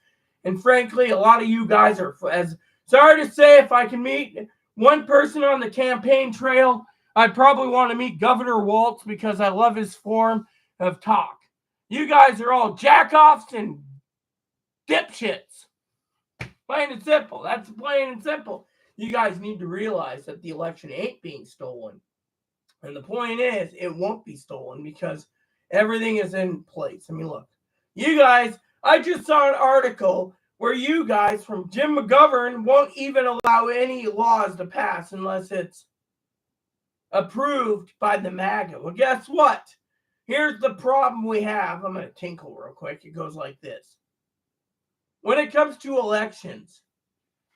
And frankly, a lot of you guys are, as sorry to say, if I can meet one person on the campaign trail, I'd probably want to meet Governor Walz, because I love his form of talk. You guys are all jackoffs and dipshits. Plain and simple. That's plain and simple. You guys need to realize that the election ain't being stolen. And the point is, it won't be stolen because everything is in place. I mean, look, you guys, I just saw an article where you guys from Jim McGovern won't even allow any laws to pass unless it's approved by the MAGA. Well, guess what? Here's the problem we have. I'm going to tinkle real quick. It goes like this. When it comes to elections,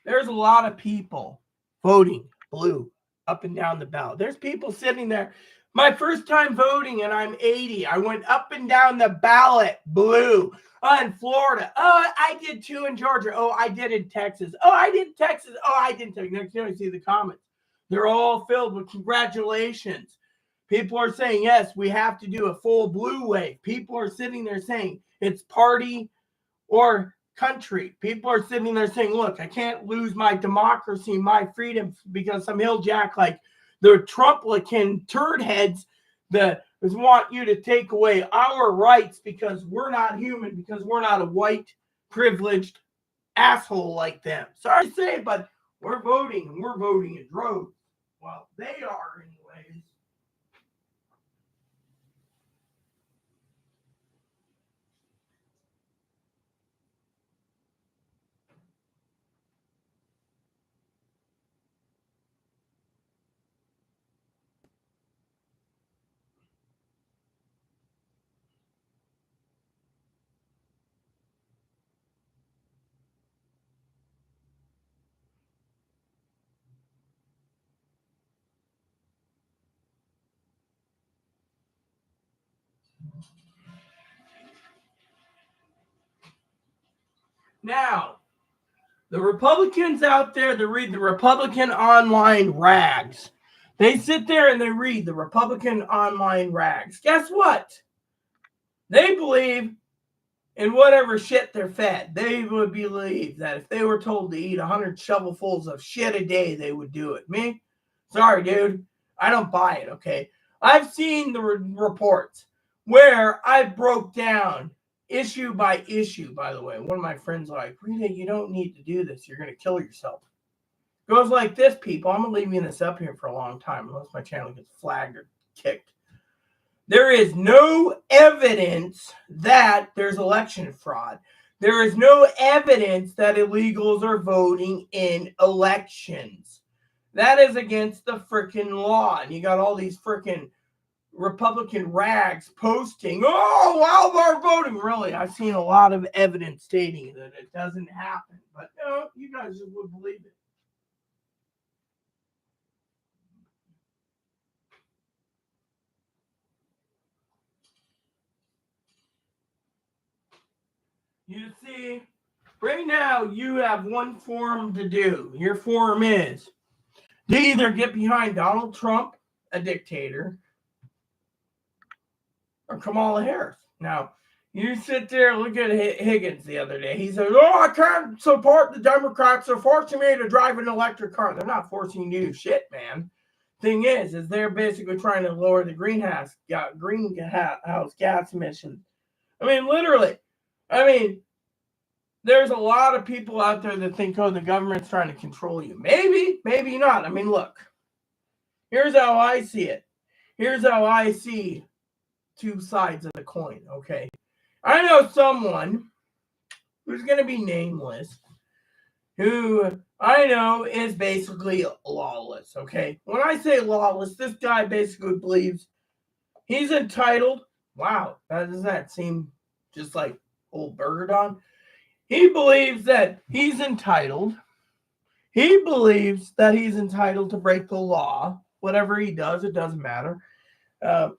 there's a lot of people voting blue up and down the ballot. There's people sitting there. My first time voting, and I'm 80. I went up and down the ballot blue. In Florida. Oh, I did too in Georgia. Oh, I did in Texas. Oh, I did in Texas. Oh, I didn't. Next thing I see the comments. They're all filled with congratulations. People are saying, yes, we have to do a full blue wave. People are sitting there saying it's party or country. People are sitting there saying, look, I can't lose my democracy, my freedom, because some hilljack like the Trumplican turd heads that want you to take away our rights because we're not human, because we're not a white privileged asshole like them. Sorry to say, but we're voting, and we're voting in droves. Well, they are anyways. Now, the Republicans out there that read the Republican online rags, they sit there and they read the Republican online rags. Guess what? They believe in whatever shit they're fed. They would believe that if they were told to eat 100 shovelfuls of shit a day, they would do it. Me? Sorry, dude. I don't buy it, okay? I've seen the reports where I broke down issue by issue, by the way. One of my friends like, Rita, you don't need to do this. You're going to kill yourself. Goes like this, people. I'm going to leave this up here for a long time unless my channel gets flagged or kicked. There is no evidence that there's election fraud. There is no evidence that illegals are voting in elections. That is against the freaking law. And you got all these freaking Republican rags posting, oh, wow, they're voting. Really, I've seen a lot of evidence stating that it doesn't happen. But no, you guys just would believe it. You see, right now you have one form to do. Your form is to either get behind Donald Trump, a dictator, or Kamala Harris. Now, you sit there, look at Higgins the other day. He said, oh, I can't support the Democrats. They're forcing me to drive an electric car. They're not forcing you to do shit, man. Thing is they're basically trying to lower the greenhouse gas emissions. I mean, literally. I mean, there's a lot of people out there that think, oh, the government's trying to control you. Maybe, maybe not. I mean, look, here's how I see it. Here's how I see two sides of the coin, okay? I know someone who's going to be nameless, who I know is basically lawless, okay? When I say lawless, this guy basically believes he's entitled. Wow, does that seem just like old Burger Don? He believes that he's entitled. He believes that he's entitled to break the law. Whatever he does, it doesn't matter.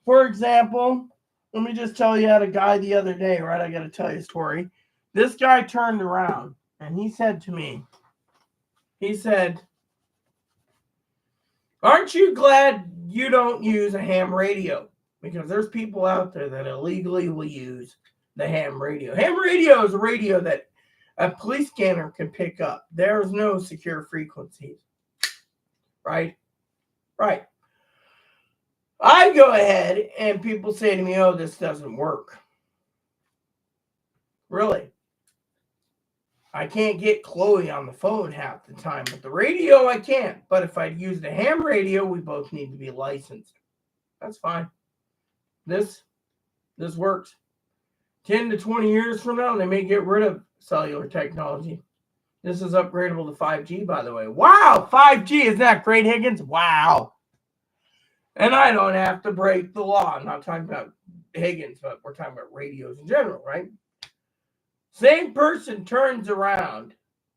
For example, let me just tell you, I had a guy the other day, right? I got to tell you a story. This guy turned around and he said to me, he said, aren't you glad you don't use a ham radio? Because there's people out there that illegally will use the ham radio. Ham radio is a radio that a police scanner can pick up. There's no secure frequencies. Right? Right. I go ahead and people say to me, oh, this doesn't work. Really? I can't get Chloe on the phone half the time, but the radio I can't. But if I'd used a ham radio, we both need to be licensed. That's fine. This works. 10 to 20 years from now, they may get rid of cellular technology. This is upgradable to 5G, by the way. Wow, 5G, isn't that great, Higgins? Wow. And I don't have to break the law. I'm not talking about Higgins, but we're talking about radios in general, right? Same person turns around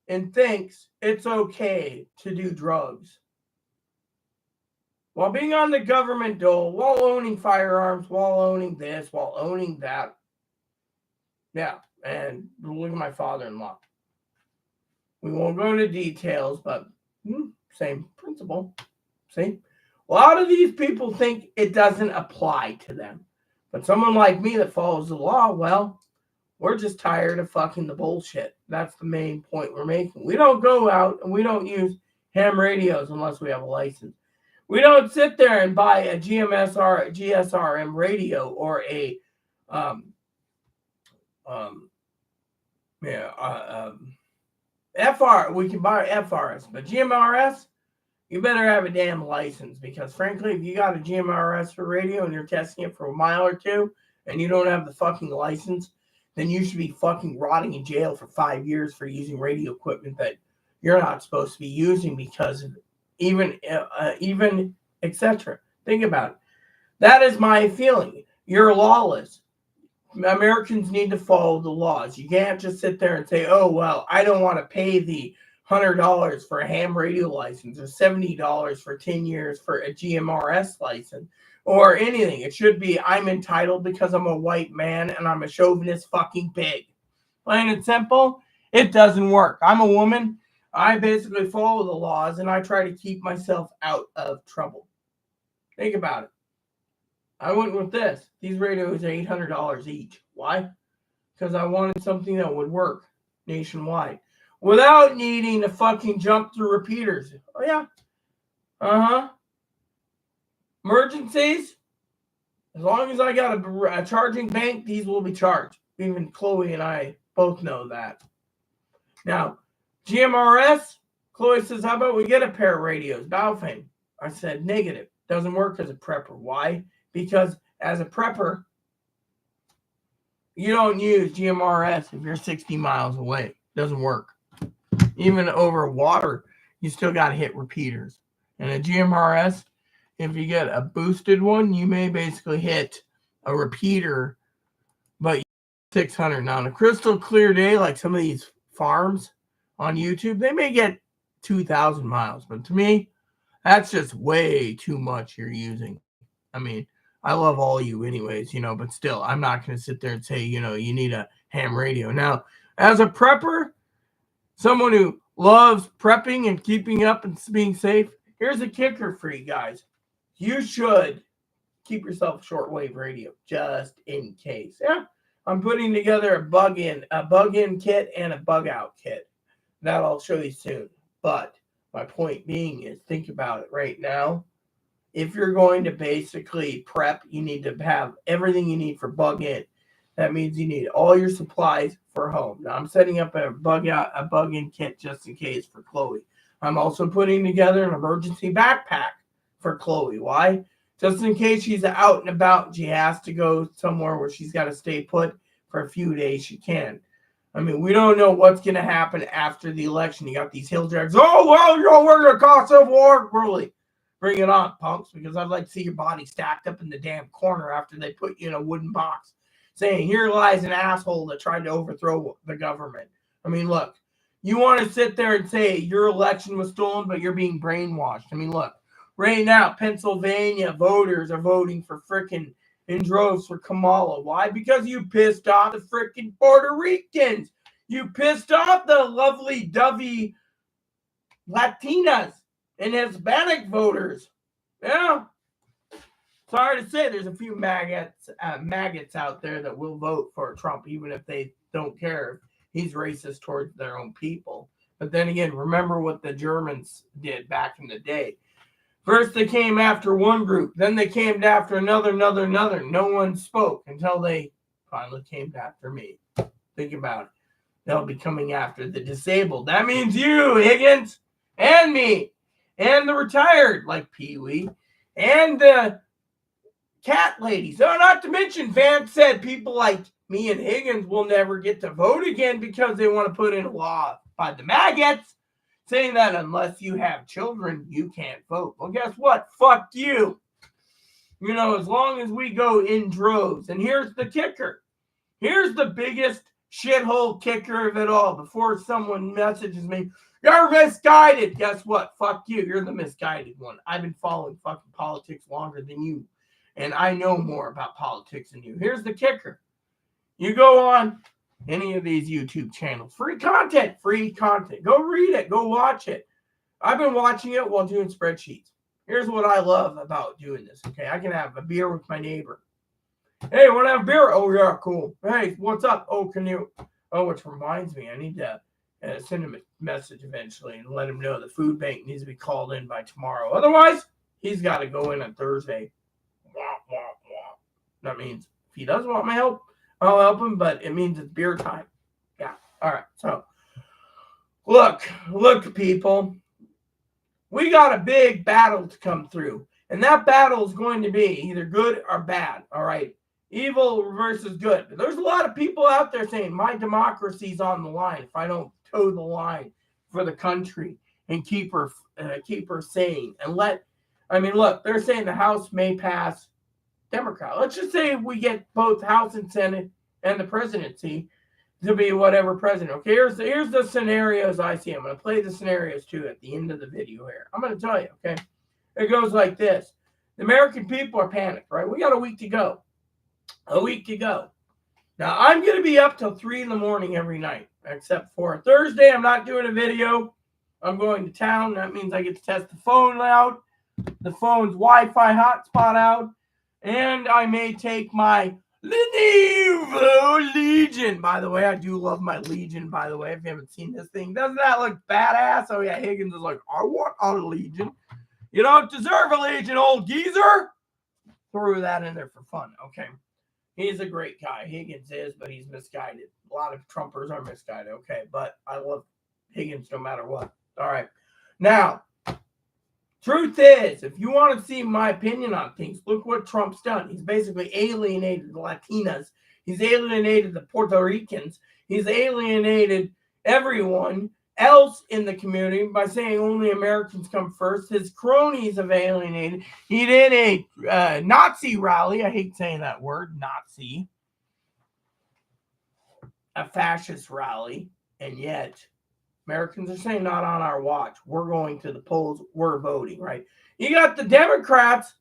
and thinks it's okay to do drugs while being on the government dole, while owning firearms, while owning this, while owning that. Yeah, and look at my father-in-law. We won't go into details, but same principle. See? A lot of these people think it doesn't apply to them. But someone like me that follows the law, well, we're just tired of fucking the bullshit. That's the main point we're making. We don't go out and we don't use ham radios unless we have a license. We don't sit there and buy a GSRM radio or a FR. We can buy FRS, but GMRS, you better have a damn license, because frankly, if you got a GMRS for radio and you're testing it for a mile or two and you don't have the fucking license, then you should be fucking rotting in jail for 5 years for using radio equipment that you're not supposed to be using, because of even etc. Think about it. That is my feeling. You're lawless. Americans need to follow the laws. You can't just sit there and say, oh, well, I don't want to pay the $100 for a ham radio license or $70 for 10 years for a GMRS license or anything. It should be, I'm entitled because I'm a white man and I'm a chauvinist fucking pig. Plain and simple, it doesn't work. I'm a woman. I basically follow the laws and I try to keep myself out of trouble. Think about it. I went with this. These radios are $800 each. Why? Because I wanted something that would work nationwide without needing to fucking jump through repeaters. Oh, yeah. Emergencies, as long as I got a charging bank, these will be charged. Even Chloe and I both know that. Now, GMRS, Chloe says, how about we get a pair of radios? Baofeng. I said, negative. Doesn't work as a prepper. Why? Because as a prepper, you don't use GMRS if you're 60 miles away. Doesn't work. Even over water, you still got to hit repeaters. And a GMRS, if you get a boosted one, you may basically hit a repeater, but 600. Now, on a crystal clear day, like some of these farms on YouTube, they may get 2,000 miles. But to me, that's just way too much you're using. I mean, I love all you anyways, but still, I'm not going to sit there and say, you need a ham radio. Now, as a prepper, someone who loves prepping and keeping up and being safe, here's a kicker for you guys. You should keep yourself a shortwave radio just in case. Yeah, I'm putting together a bug-in kit and a bug-out kit. That I'll show you soon. But my point being is, think about it right now. If you're going to basically prep, you need to have everything you need for bug-in. That means you need all your supplies for home. Now I'm setting up a bug-in kit just in case for Chloe. I'm also putting together an emergency backpack for Chloe. Why? Just in case she's out and about, she has to go somewhere where she's got to stay put for a few days. She can. I mean, we don't know what's going to happen after the election. You got these hill drags. Oh, well, we're going to cause civil war. Really? Bring it on, punks, because I'd like to see your body stacked up in the damn corner after they put you in a wooden box saying, here lies an asshole that tried to overthrow the government. I mean, look, you want to sit there and say your election was stolen, but you're being brainwashed. I mean, look, right now, Pennsylvania voters are voting for frickin' in droves for Kamala. Why? Because you pissed off the frickin' Puerto Ricans. You pissed off the lovely, dovey Latinas and Hispanic voters. Yeah. Sorry to say, there's a few maggots out there that will vote for Trump, even if they don't care if he's racist towards their own people. But then again, remember what the Germans did back in the day. First, they came after one group. Then they came after another. No one spoke until they finally came after me. Think about it. They'll be coming after the disabled. That means you, Higgins, and me, and the retired, like Pee-wee, and the cat ladies. Oh, not to mention, Vance said people like me and Higgins will never get to vote again because they want to put in a law by the maggots saying that unless you have children, you can't vote. Well, guess what? Fuck you. You know, as long as we go in droves. And here's the kicker. Here's the biggest shithole kicker of it all. Before someone messages me, you're misguided. Guess what? Fuck you. You're the misguided one. I've been following fucking politics longer than you. And I know more about politics than you. Here's the kicker. You go on any of these YouTube channels. Free content. Go read it. Go watch it. I've been watching it while doing spreadsheets. Here's what I love about doing this. Okay, I can have a beer with my neighbor. Hey, want to have a beer? Oh, yeah, cool. Hey, what's up? Oh, can you? Oh, which reminds me, I need to send him a message eventually and let him know the food bank needs to be called in by tomorrow. Otherwise, he's got to go in on Thursday. That means if he doesn't want my help, I'll help him, but it means it's beer time. Yeah. All right. So, look, people. We got a big battle to come through, and that battle is going to be either good or bad. All right. Evil versus good. But there's a lot of people out there saying my democracy's on the line if I don't toe the line for the country and keep her sane and look, they're saying the House may pass Democrat. Let's just say we get both House and Senate and the presidency to be whatever president. Okay, here's the scenarios I see. I'm going to play the scenarios too at the end of the video here. I'm going to tell you, okay? It goes like this. The American people are panicked, right? We got a week to go. Now, I'm going to be up till 3 in the morning every night, except for Thursday. I'm not doing a video. I'm going to town. That means I get to test the phone out, the phone's Wi-Fi hotspot out, and I may take my Lenovo Legion. By the way, I do love my Legion, by the way, if you haven't seen this thing. Doesn't that look badass? Oh, yeah, Higgins is like, I want a Legion. You don't deserve a Legion, old geezer. Threw that in there for fun. Okay. He's a great guy. Higgins is, but he's misguided. A lot of Trumpers are misguided. Okay, but I love Higgins no matter what. All right. Now, truth is, if you want to see my opinion on things, look what Trump's done. He's basically alienated the Latinas. He's alienated the Puerto Ricans. He's alienated everyone else in the community by saying only Americans come first. His cronies have alienated. He did a Nazi rally. I hate saying that word, Nazi. A fascist rally. And yet, Americans are saying not on our watch. We're going to the polls. We're voting, right? You got the Democrats.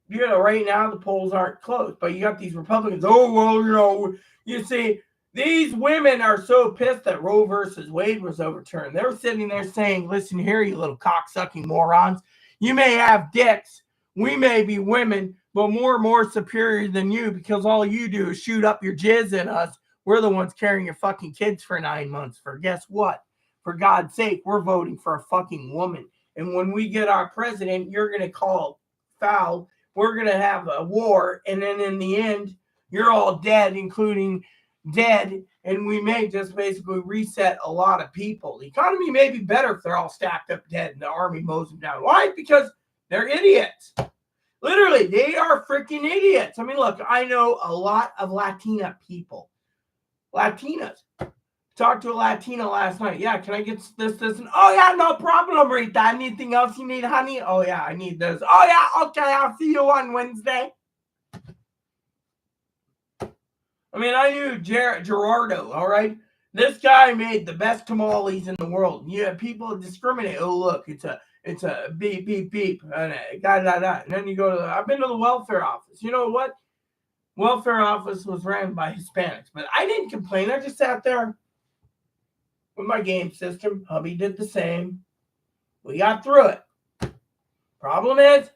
Right now the polls aren't closed. But you got these Republicans. Oh, well, you see, these women are so pissed that Roe versus Wade was overturned. They're sitting there saying, listen here, you little cocksucking morons. You may have dicks. We may be women, but more superior than you because all you do is shoot up your jizz in us. We're the ones carrying your fucking kids for 9 months. For guess what? For God's sake, we're voting for a fucking woman. And when we get our president, you're going to call foul. We're going to have a war. And then in the end, you're all dead, including dead, and we may just basically reset a lot of people. The economy may be better if they're all stacked up dead and the army mows them down. Why? Because they're idiots. Literally, they are freaking idiots. I mean, look, I know a lot of Latina people. Latinas. Talked to a Latina last night. Yeah, can I get this, and oh yeah, no problem, Rita. Anything else you need, honey? Oh yeah, I need this. Oh yeah, okay, I'll see you on Wednesday. I mean, I knew Gerardo, all right? This guy made the best tamales in the world. Yeah, people discriminate. Oh, look, it's a beep, beep, beep, and da. And then you go to I've been to the welfare office. You know what? Welfare office was ran by Hispanics, but I didn't complain. I just sat there with my game system. Hubby did the same. We got through it. Problem is,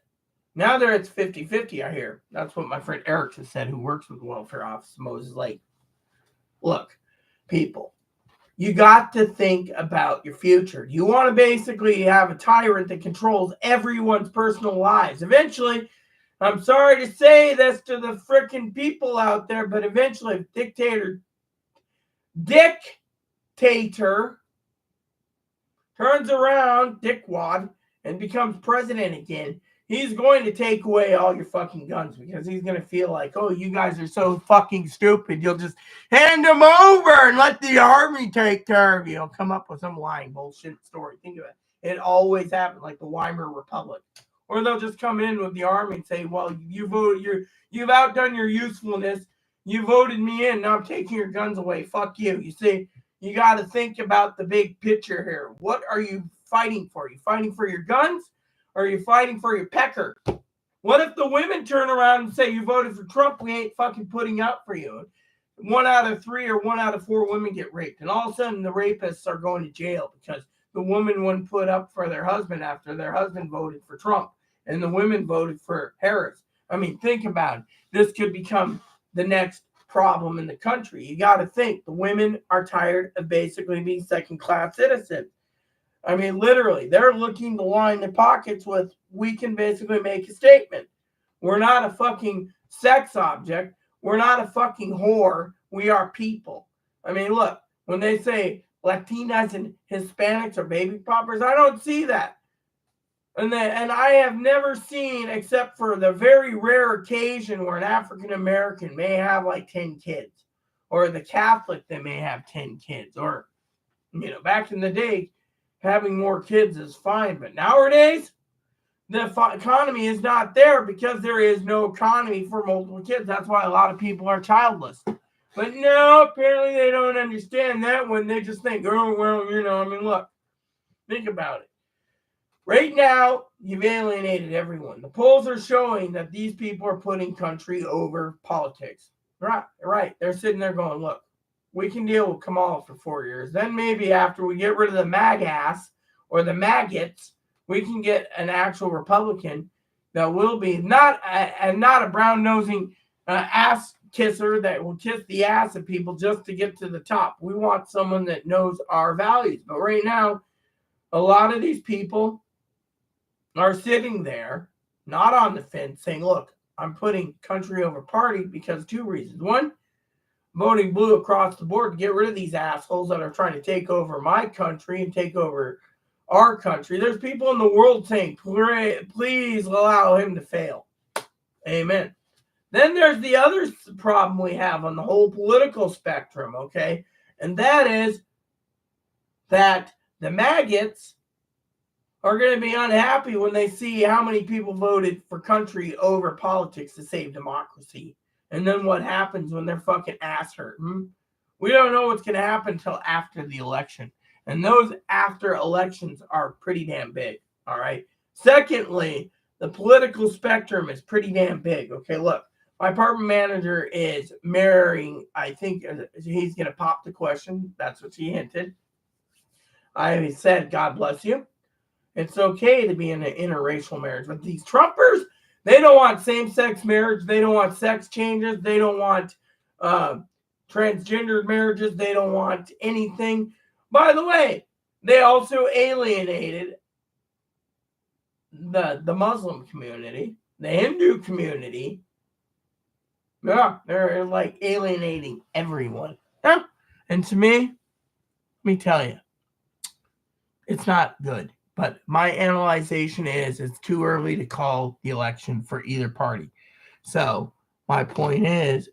now there it's 50-50, I hear. That's what my friend Eric has said, who works with the welfare office in Moses Lake. Look, people, you got to think about your future. You want to basically have a tyrant that controls everyone's personal lives. Eventually, I'm sorry to say this to the freaking people out there, but eventually, if dictator turns around, dickwad, and becomes president again, he's going to take away all your fucking guns because he's going to feel like, oh, you guys are so fucking stupid. You'll just hand them over and let the army take care of you. He'll come up with some lying bullshit story. Think of it. It always happened, like the Weimar Republic. Or they'll just come in with the army and say, well, you've outdone your usefulness. You voted me in. Now I'm taking your guns away. Fuck you. You see, you got to think about the big picture here. What are you fighting for? Are you fighting for your guns? Or are you fighting for your pecker? What if the women turn around and say, you voted for Trump, we ain't fucking putting up for you? 1 out of 3 or 1 out of 4 women get raped. And all of a sudden, the rapists are going to jail because the woman wouldn't put up for their husband after their husband voted for Trump. And the women voted for Harris. I mean, think about it. This could become the next problem in the country. You got to think. The women are tired of basically being second-class citizens. I mean, literally, they're looking to line their pockets with, we can basically make a statement. We're not a fucking sex object. We're not a fucking whore. We are people. I mean, look, when they say Latinas and Hispanics are baby poppers, I don't see that. And I have never seen, except for the very rare occasion where an African American may have like 10 kids, or the Catholic that may have 10 kids, or, back in the day, having more kids is fine, but nowadays, the economy is not there because there is no economy for multiple kids. That's why a lot of people are childless. But no, apparently they don't understand that when they just think, oh, well, look, think about it. Right now, you've alienated everyone. The polls are showing that these people are putting country over politics. Right. They're sitting there going, look, we can deal with Kamala for 4 years. Then maybe after we get rid of the MAG-ass or the maggots, we can get an actual Republican that will be not a brown-nosing ass kisser that will kiss the ass of people just to get to the top. We want someone that knows our values. But right now, a lot of these people are sitting there, not on the fence, saying, look, I'm putting country over party because 2 reasons. One, voting blue across the board to get rid of these assholes that are trying to take over my country and take over our country. There's people in the world saying, please allow him to fail. Amen. Then there's the other problem we have on the whole political spectrum, okay? And that is that the maggots are going to be unhappy when they see how many people voted for country over politics to save democracy. And then what happens when their fucking ass hurt? We don't know what's going to happen until after the election. And those after elections are pretty damn big, all right? Secondly, the political spectrum is pretty damn big. Okay, look, my apartment manager is marrying, I think he's going to pop the question. That's what she hinted. I said, God bless you. It's okay to be in an interracial marriage. But these Trumpers, they don't want same-sex marriage. They don't want sex changes. They don't want transgendered marriages. They don't want anything. By the way, they also alienated the Muslim community, the Hindu community, Yeah, they're like alienating everyone. Yeah. And to me, let me tell you, it's not good. But my analyzation is it's too early to call the election for either party. So my point is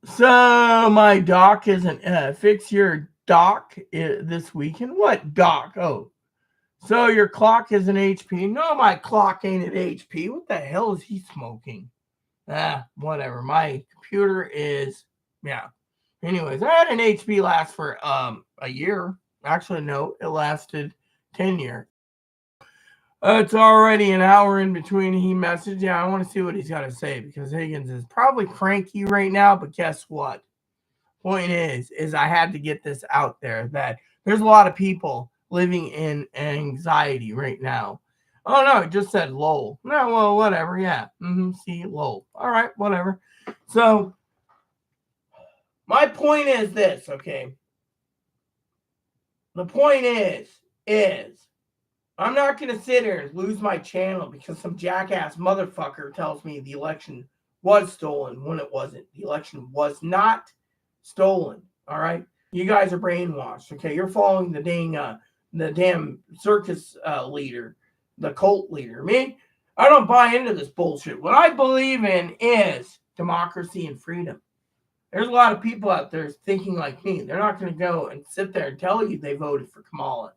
so my dock isn't fix your dock this weekend. What dock? Oh, so your clock is an HP? No, my clock ain't an HP. What the hell is he smoking? Whatever. My computer is yeah. Anyways, I had an HP last for a year. Actually, no, it lasted 10 years. It's already an hour in between he messaged. Yeah, I want to see what he's got to say because Higgins is probably cranky right now, but guess what? Point is I had to get this out there that there's a lot of people living in anxiety right now. Oh no, it just said lol. No, well, whatever. Yeah. See, lol. All right, whatever. So my point is this, okay? The point is I'm not going to sit here and lose my channel because some jackass motherfucker tells me the election was stolen when it wasn't. The election was not stolen, all right? You guys are brainwashed, okay? You're following the damn circus leader, the cult leader. Me, I don't buy into this bullshit. What I believe in is democracy and freedom. There's a lot of people out there thinking like me. They're not going to go and sit there and tell you they voted for Kamala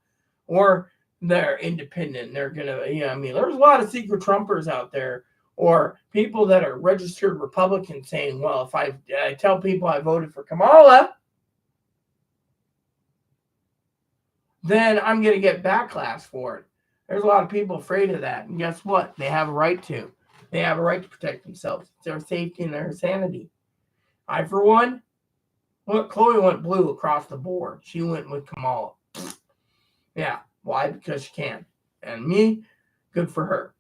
or they're independent. They're going to, I mean, there's a lot of secret Trumpers out there or people that are registered Republicans saying, well, if I tell people I voted for Kamala, then I'm going to get backlash for it. There's a lot of people afraid of that. And guess what? They have a right to. They have a right to protect themselves. It's their safety and their sanity. I, for one, Chloe went blue across the board. She went with Kamala. Yeah. Why? Because she can. And me, good for her.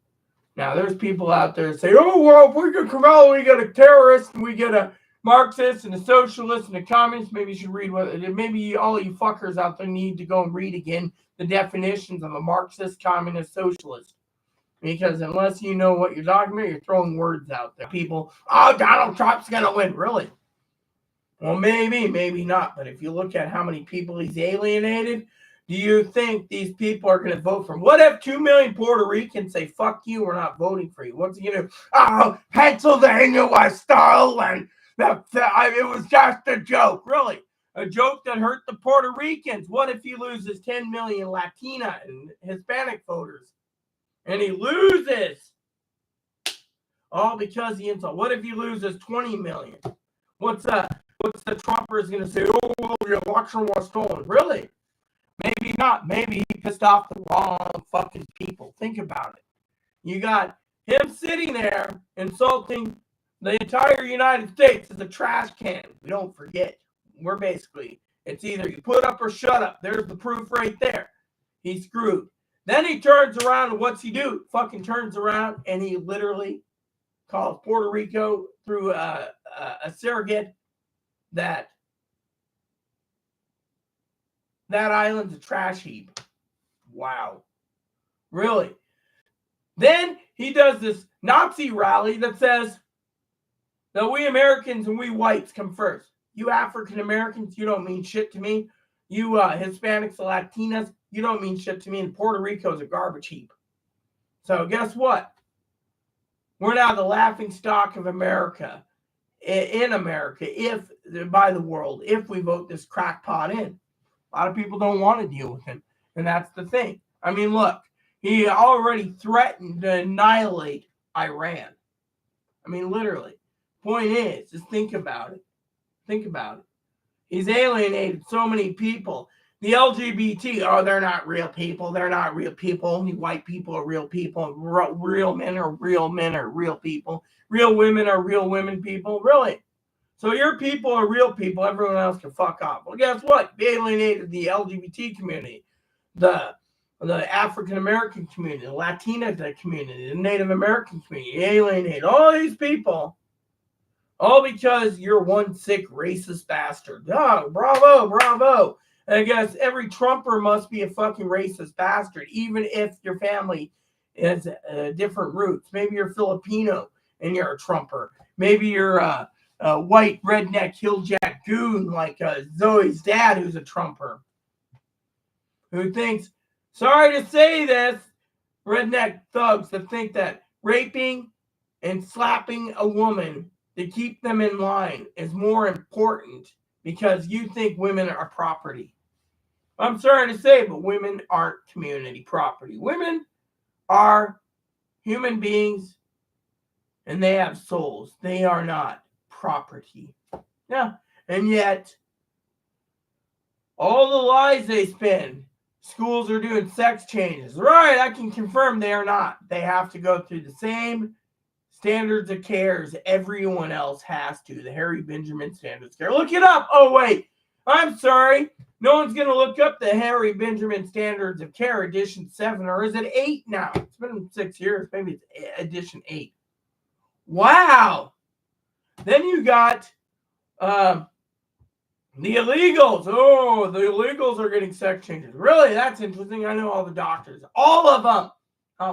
Now, there's people out there that say, oh, well, if we get Kamala, we get a terrorist, and we get a Marxist, and a socialist, and a communist. Maybe you should read maybe all you fuckers out there need to go and read again the definitions of a Marxist, communist, socialist. Because unless you know what you're talking about, you're throwing words out there. People, oh, Donald Trump's going to win. Really? Well, maybe not. But if you look at how many people he's alienated, do you think these people are going to vote for him? What if 2 million Puerto Ricans say, fuck you, we're not voting for you? What's he going to do? Oh, Pennsylvania was stolen. It was just a joke. Really? A joke that hurt the Puerto Ricans. What if he loses 10 million Latina and Hispanic voters? And he loses. All because he insulted. What if he loses 20 million? What's the Trumpers going to say? Oh, well, the election was stolen. Really? Maybe not. Maybe he pissed off the wrong fucking people. Think about it. You got him sitting there insulting the entire United States as a trash can. We don't forget. We're basically, it's either you put up or shut up. There's the proof right there. He's screwed. Then he turns around and what's he do? Fucking turns around and he literally calls Puerto Rico through a surrogate that island's a trash heap. Wow. Really? Then he does this Nazi rally that says that we Americans and we whites come first. You African Americans, you don't mean shit to me. You Hispanics, Latinas, you don't mean shit to me. And Puerto Rico is a garbage heap. So guess what? We're now the laughing stock of America. In America, by the world, if we vote this crackpot in. A lot of people don't want to deal with him. And that's the thing. I mean, look, he already threatened to annihilate Iran. I mean, literally. Point is, just think about it. Think about it. He's alienated so many people. The LGBT, oh, they're not real people. They're not real people. Only white people are real people. Real men are real people. Real women are real women people. Really? So your people are real people. Everyone else can fuck off. Well, guess what? They alienated the LGBT community, the African American community, the Latina community, the Native American community. They alienated all these people, all because you're one sick racist bastard. Oh, bravo. And I guess every Trumper must be a fucking racist bastard, even if your family has different roots. Maybe you're Filipino and you're a Trumper. Maybe you're a white redneck hilljack goon like Zoe's dad, who's a Trumper, who thinks, sorry to say this, redneck thugs that think that raping and slapping a woman to keep them in line is more important because you think women are property. I'm sorry to say, but women aren't community property. Women are human beings and they have souls. They are not property. Yeah. And yet, all the lies they spin, schools are doing sex changes. Right, I can confirm they are not. They have to go through the same standards of care as everyone else has to. The Harry Benjamin standards of care. Look it up. Oh, wait. I'm sorry. No one's going to look up the Harry Benjamin standards of care edition 7, or is it 8 now? It's been 6 years. Maybe it's edition 8. Wow. Then you got the illegals. Oh, the illegals are getting sex changes. Really? That's interesting. I know all the doctors. All of them.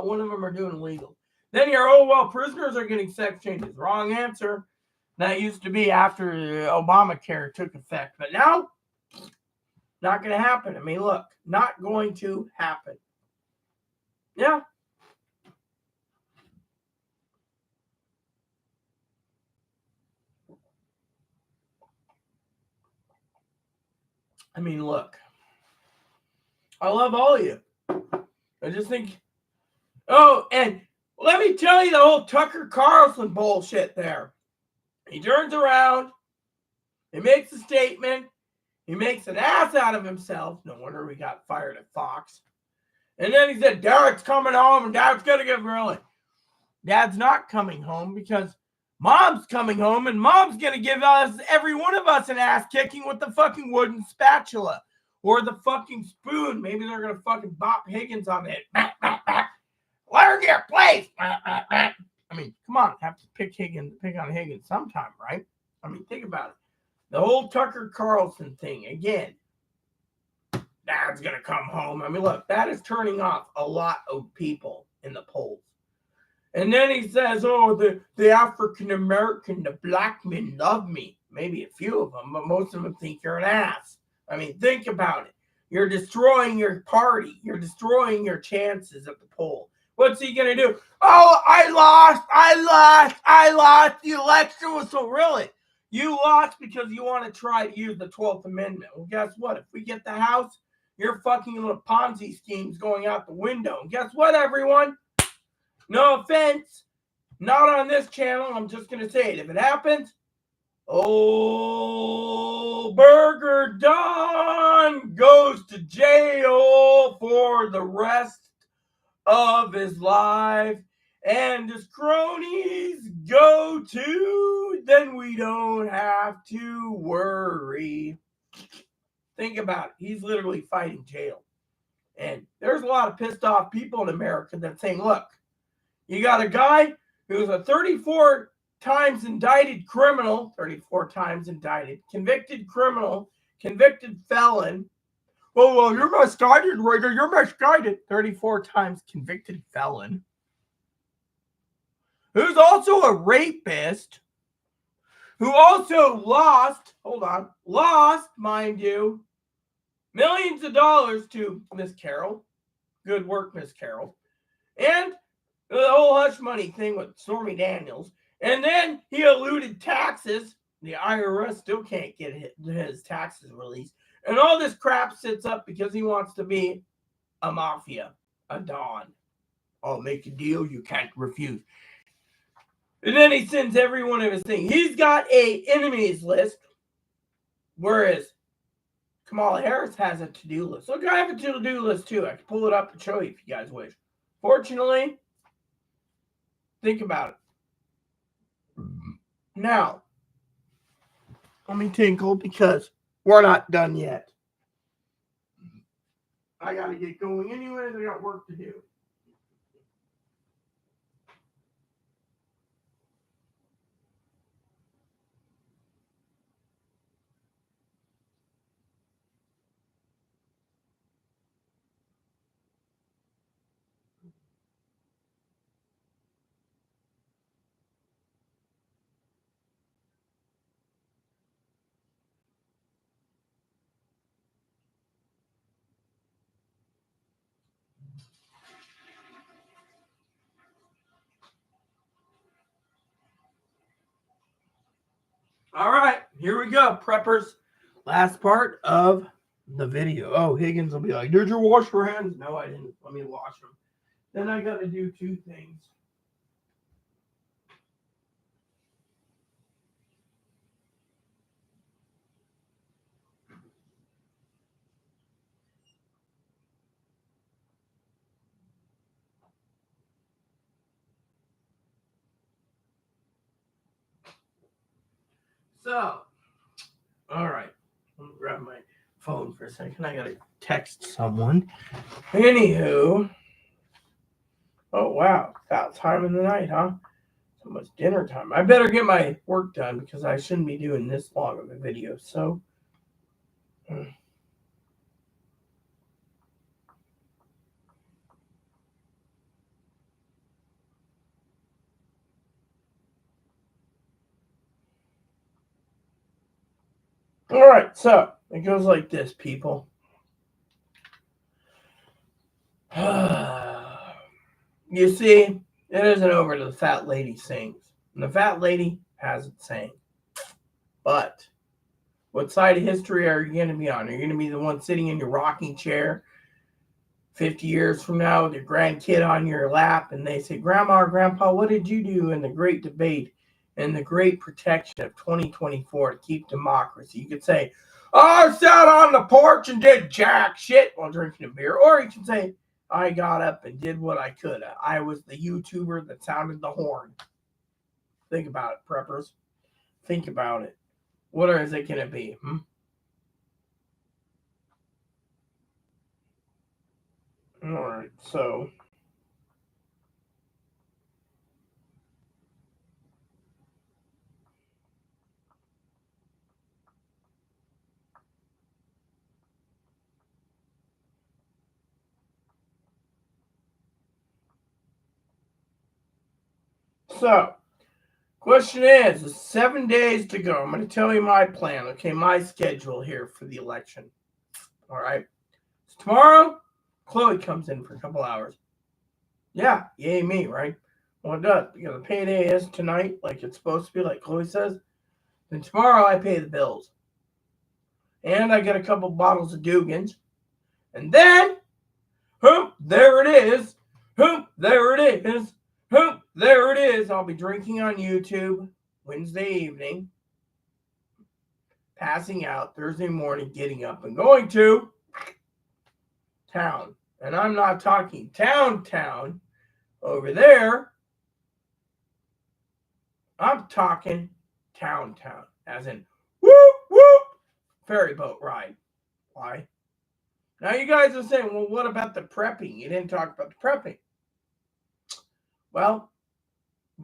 One of them are doing illegal. Then you're, prisoners are getting sex changes. Wrong answer. That used to be after Obamacare took effect. But now, not going to happen. I mean, look, not going to happen. Yeah. I mean, look. I love all of you. I just think, and let me tell you the whole Tucker Carlson bullshit there. He turns around, he makes a statement, he makes an ass out of himself. No wonder we got fired at Fox. And then he said, Derek's coming home and Dad's going to get really. Dad's not coming home because Mom's coming home and Mom's going to give us, every one of us, an ass kicking with the fucking wooden spatula or the fucking spoon. Maybe they're going to fucking bop Higgins on it. Learn your place. I mean, come on, have to pick on Higgins sometime, right? I mean, think about it. The whole Tucker Carlson thing, again, Dad's going to come home. I mean, look, that is turning off a lot of people in the polls. And then he says, the African-American, the black men love me. Maybe a few of them, but most of them think you're an ass. I mean, think about it. You're destroying your party. You're destroying your chances at the poll. What's he going to do? Oh, I lost. The election was so really. You lost because you want to try to use the 12th Amendment. Well, guess what? If we get the House, your fucking little Ponzi scheme's going out the window. And guess what, everyone? No offense. Not on this channel. I'm just going to say it. If it happens, Burger Don goes to jail for the rest of his life. And his cronies go too. Then we don't have to worry. Think about it. He's literally fighting jail. And there's a lot of pissed off people in America that saying, look, you got a guy who's a 34 times indicted criminal, convicted criminal, convicted felon. Well, you're misguided, Raider. You're misguided. 34 times convicted felon. Who's also a rapist. Who also lost, mind you, millions of dollars to Miss Carroll. Good work, Miss Carroll. And the whole hush money thing with Stormy Daniels. And then he eluded taxes. The IRS still can't get his taxes released. And all this crap sits up because he wants to be a mafia, a Don. I'll make a deal you can't refuse. And then he sends every one of his things. He's got a enemies list, whereas Kamala Harris has a to-do list. Look, I have a to-do list too. I can pull it up and show you if you guys wish. Fortunately, think about it. Now, let me tinkle because we're not done yet. I got to get going anyways. I got work to do. Here we go, preppers. Last part of the video. Oh, Higgins will be like, did you wash your hands? No, I didn't. Let me wash them. Then I got to do two things. So, all right. Let me grab my phone for a second. I got to text someone. Anywho. Oh, wow. That time in the night, huh? It's almost dinner time. I better get my work done because I shouldn't be doing this long of a video. So, all right. So, it goes like this, people. You see, it isn't over till the fat lady sings. And the fat lady hasn't sang. But what side of history are you going to be on? Are you going to be the one sitting in your rocking chair 50 years from now with your grandkid on your lap and they say, Grandma or Grandpa, what did you do in the great debate and the great protection of 2024 to keep democracy? You could say, I sat on the porch and did jack shit while drinking a beer. Or you can say, I got up and did what I could. I was the YouTuber that sounded the horn. Think about it, preppers. Think about it. What is it going to be? All right, so. So, question is 7 days to go. I'm going to tell you my plan, okay? My schedule here for the election. All right. So tomorrow, Chloe comes in for a couple hours. Yeah, yay me, right? Well, it does because the payday is tonight, like it's supposed to be, like Chloe says. Then tomorrow I pay the bills. And I get a couple bottles of Dugan's. And then, there it is. There it is. There it is. I'll be drinking on YouTube Wednesday evening, passing out Thursday morning, getting up and going to town. And I'm not talking town over there. I'm talking town, as in whoop, whoop, ferry boat ride. Why? Now you guys are saying, well, what about the prepping? You didn't talk about the prepping. Well,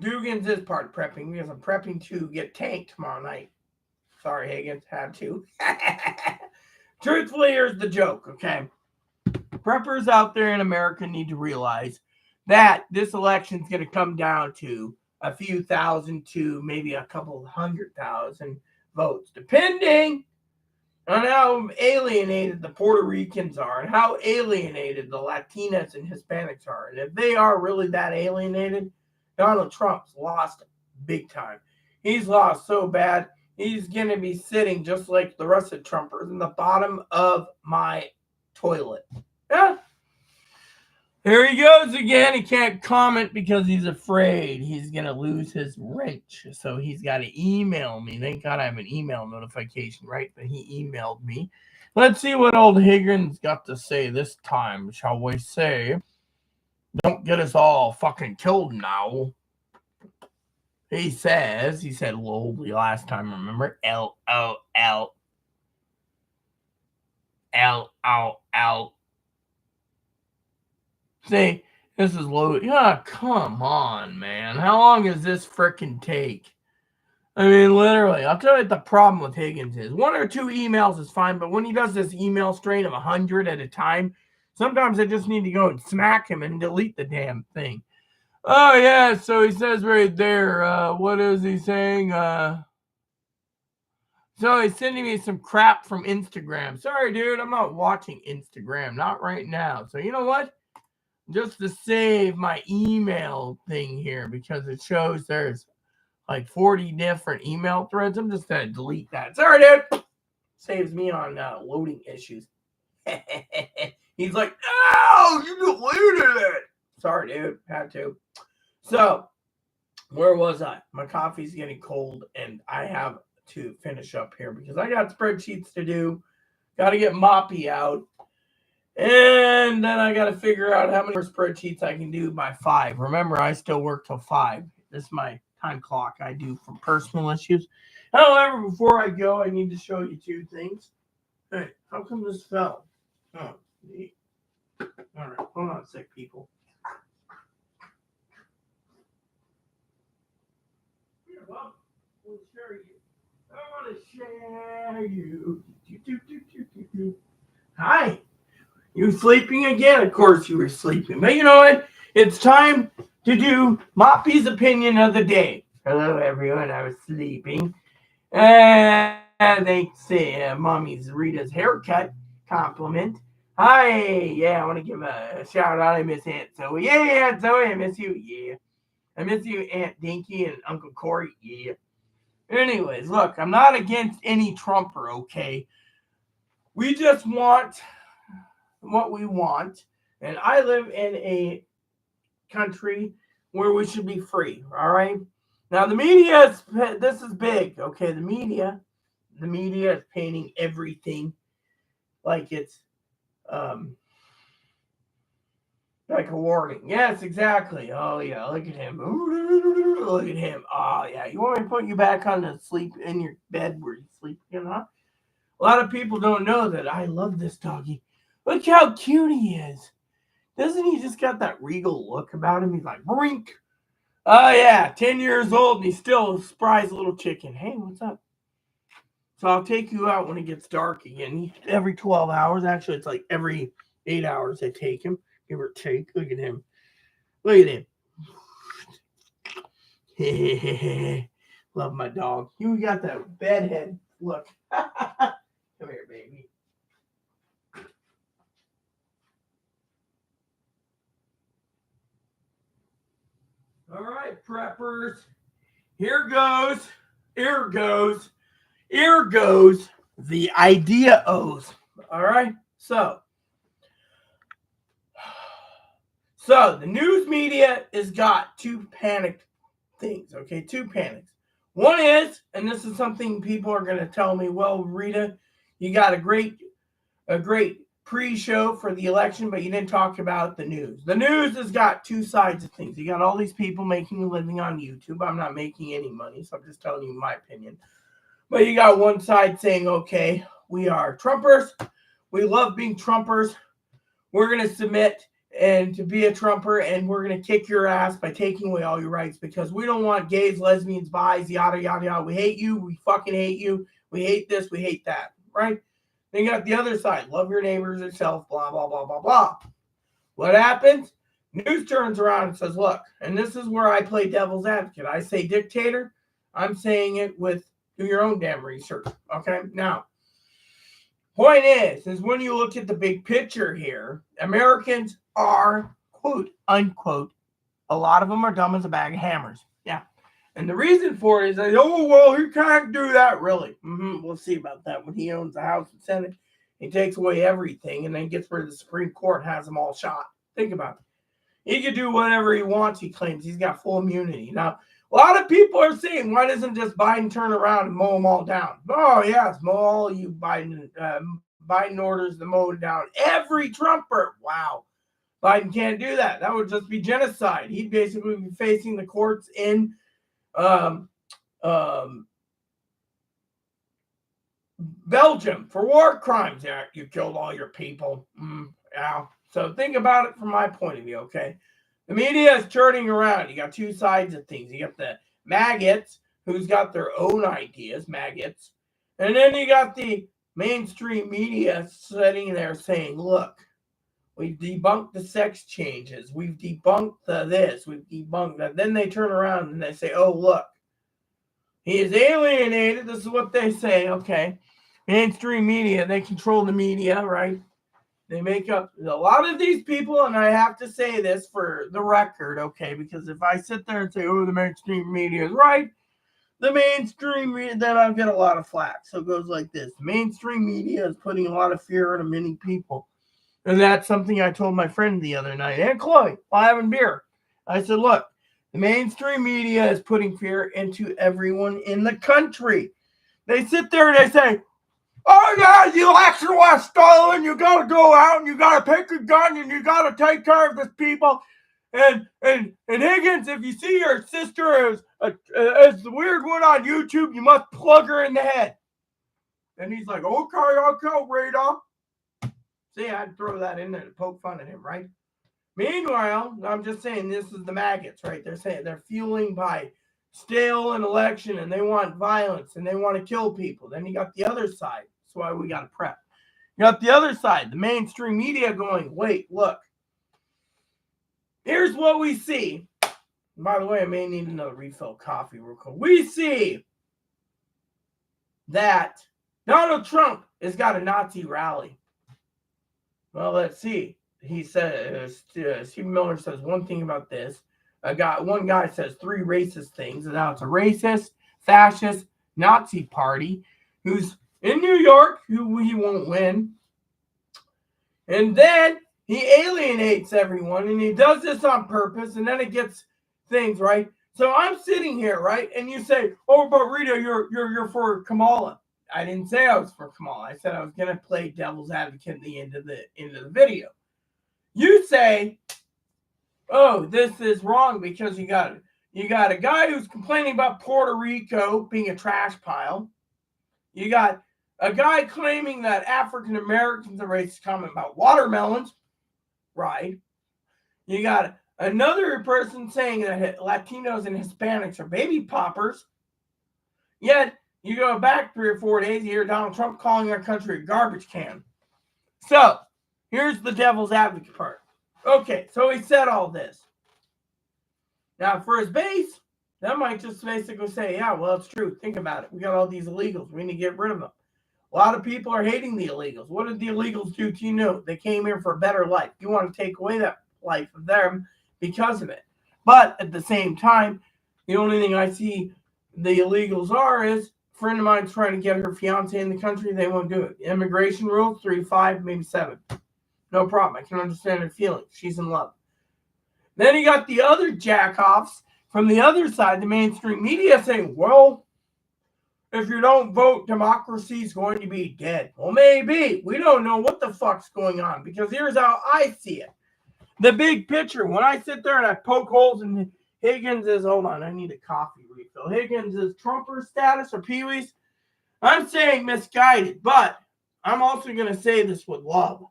Dugan's is part of prepping because I'm prepping to get tanked tomorrow night. Sorry, Higgins, had to. Truthfully, here's the joke, okay? Preppers out there in America need to realize that this election is going to come down to a few thousand to maybe a couple 100,000 votes, depending on how alienated the Puerto Ricans are and how alienated the Latinas and Hispanics are. And if they are really that alienated, Donald Trump's lost big time. He's lost so bad, he's going to be sitting just like the rest of Trumpers in the bottom of my toilet. Yeah. Here he goes again. He can't comment because he's afraid he's going to lose his wrench. So he's got to email me. Thank God I have an email notification, right? But he emailed me. Let's see what old Higgins got to say this time, shall we say. Don't get us all fucking killed now. He said lowly last time, remember? L-O-L. L-O-L. See, this is low. Yeah, come on, man. How long does this frickin' take? I mean, literally, I'll tell you what the problem with Higgins is. 1 or 2 emails is fine, but when he does this email strain of 100 at a time, sometimes I just need to go and smack him and delete the damn thing. Oh, yeah, so he says right there, what is he saying? So he's sending me some crap from Instagram. Sorry, dude, I'm not watching Instagram. Not right now. So you know what? Just to save my email thing here because it shows there's like 40 different email threads. I'm just going to delete that. Sorry, dude. Saves me on loading issues. He's like, no, you deleted it. Sorry, dude. Had to. So, where was I? My coffee's getting cold, and I have to finish up here because I got spreadsheets to do. Got to get Moppy out. And then I got to figure out how many more spreadsheets I can do by 5. Remember, I still work till 5. This is my time clock I do for personal issues. However, before I go, I need to show you 2 things. Hey, how come this fell? Oh, neat. All right, hold on a sec, people. Here, Bob, I want to share you. I want to share you. Hi. You sleeping again? Of course you were sleeping. But you know what? It's time to do Moppy's opinion of the day. Hello, everyone. I was sleeping. And they say Mommy's Rita's haircut compliment. Hi. Yeah, I want to give a shout out. I miss Aunt Zoe. Yeah, Aunt Zoe, I miss you. Yeah. I miss you, Aunt Dinky and Uncle Corey. Yeah. Anyways, look, I'm not against any Trumper, okay? We just want what we want, and I live in a country where we should be free. All right. Now the media this is big. Okay, the media is painting everything like it's like a warning. Yes, exactly. Oh yeah, look at him. Look at him. Oh yeah, you want me to put you back on the sleep in your bed where you sleep? You know, a lot of people don't know that I love this doggy. Look how cute he is. Doesn't he just got that regal look about him? He's like, brink. Oh, yeah, 10 years old, and he's still a surprise little chicken. Hey, what's up? So I'll take you out when it gets dark again. Every 12 hours. Actually, it's like every 8 hours I take him. Give or take. Look at him. Look at him. Love my dog. You got that bedhead look. Come here, baby. All right, preppers. Here goes the idea-os. All right. So the news media has got 2 panicked things. Okay, 2 panics. One is, and this is something people are going to tell me, well, Rita, you got a great pre-show for the election, but you didn't talk about the news. The news has got 2 sides of things. You got all these people making a living on YouTube. I'm not making any money, so I'm just telling you my opinion. But you got one side saying, okay, we are Trumpers. We love being Trumpers. We're going to submit and to be a Trumper, and we're going to kick your ass by taking away all your rights because we don't want gays, lesbians, bis, yada, yada, yada. We hate you. We fucking hate you. We hate this. We hate that, right? Then you got the other side. Love your neighbors yourself, blah, blah, blah, blah, blah. What happens? News turns around and says, look, and this is where I play devil's advocate. I say dictator. I'm saying it with do your own damn research, okay? Now, point is when you look at the big picture here, Americans are, quote, unquote, a lot of them are dumb as a bag of hammers. Yeah. And the reason for it is, oh, well, he can't do that, really. We'll see about that when he owns the House and Senate. He takes away everything and then gets rid of the Supreme Court and has them all shot. Think about it. He can do whatever he wants, he claims. He's got full immunity. Now, a lot of people are saying, why doesn't just Biden turn around and mow them all down? Oh, yes, mow all you Biden. Biden orders to mow down every Trumper. Wow. Biden can't do that. That would just be genocide. He'd basically be facing the courts in Belgium for war crimes. Yeah, you killed all your people. Yeah. So think about it from my point of view, okay? The media is turning around. You got 2 sides of things. You got the maggots who's got their own ideas, maggots. And then you got the mainstream media sitting there saying, look, we've debunked the sex changes. We've debunked this. We've debunked that. Then they turn around and they say, oh, look, he is alienated. This is what they say. Okay. Mainstream media, they control the media, right? They make up a lot of these people, and I have to say this for the record, okay? Because if I sit there and say, oh, the mainstream media is right, the mainstream media, then I'll get a lot of flack. So it goes like this. The mainstream media is putting a lot of fear into many people. And that's something I told my friend the other night, and Chloe, while having beer. I said, look, the mainstream media is putting fear into everyone in the country. They sit there and they say, oh yeah, the election was stolen. You got to go out and you got to pick a gun and you got to take care of these people. And Higgins, if you see your sister as the weird one on YouTube, you must plug her in the head. And he's like, okay, Rita. See, I'd throw that in there to poke fun at him, right? Meanwhile, I'm just saying this is the maggots, right? They're saying they're fueling by stale an election and they want violence and they want to kill people. Then you got the other side. That's why we got to prep. You got the other side, the mainstream media going, wait, look. Here's what we see. And by the way, I may need another refill of coffee real quick. We see that Donald Trump has got a Nazi rally. Well, let's see. He says, Stephen Miller says one thing about this. One guy says three racist things. And now it's a racist, fascist, Nazi party who's in New York, who he won't win. And then he alienates everyone, and he does this on purpose, and then it gets things, right? So I'm sitting here, right? And you say, oh, but Rita, you're for Kamala. I didn't say I was for Kamala. I said I was going to play devil's advocate at the end of the video. You say, oh, this is wrong because you got a guy who's complaining about Puerto Rico being a trash pile. You got a guy claiming that African Americans are racist, comment about watermelons, right? You got another person saying that Latinos and Hispanics are baby poppers. Yet you go back 3 or 4 days, you hear Donald Trump calling our country a garbage can. So here's the devil's advocate part. Okay, so he said all this. Now, for his base, that might just basically say, yeah, well, it's true. Think about it. We got all these illegals. We need to get rid of them. A lot of people are hating the illegals. What did the illegals do to you? Know? They came here for a better life. You want to take away that life of them because of it. But at the same time, the only thing I see the illegals are is a friend of mine trying to get her fiance in the country. They won't do it. Immigration rules, 3 to 5, maybe 7. No problem. I can understand her feelings. She's in love. Then you got the other jackoffs from the other side, the mainstream media saying, well, if you don't vote, democracy is going to be dead. Well, maybe. We don't know what the fuck's going on because here's how I see it. The big picture, when I sit there and I poke holes in Higgins' hold on, I need a coffee refill. Higgins' Trumper status or Pee-wee's, I'm saying misguided, but I'm also going to say this with love.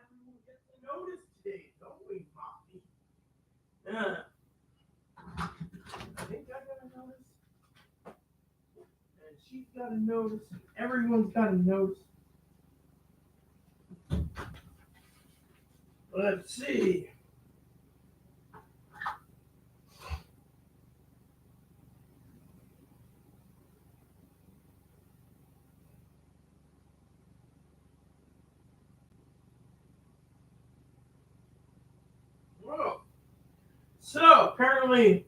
Everyone gets a notice today, don't we, Mommy? Yeah. I think I got a notice. And she's got a notice. Everyone's got a notice. Let's see. Whoa. So apparently,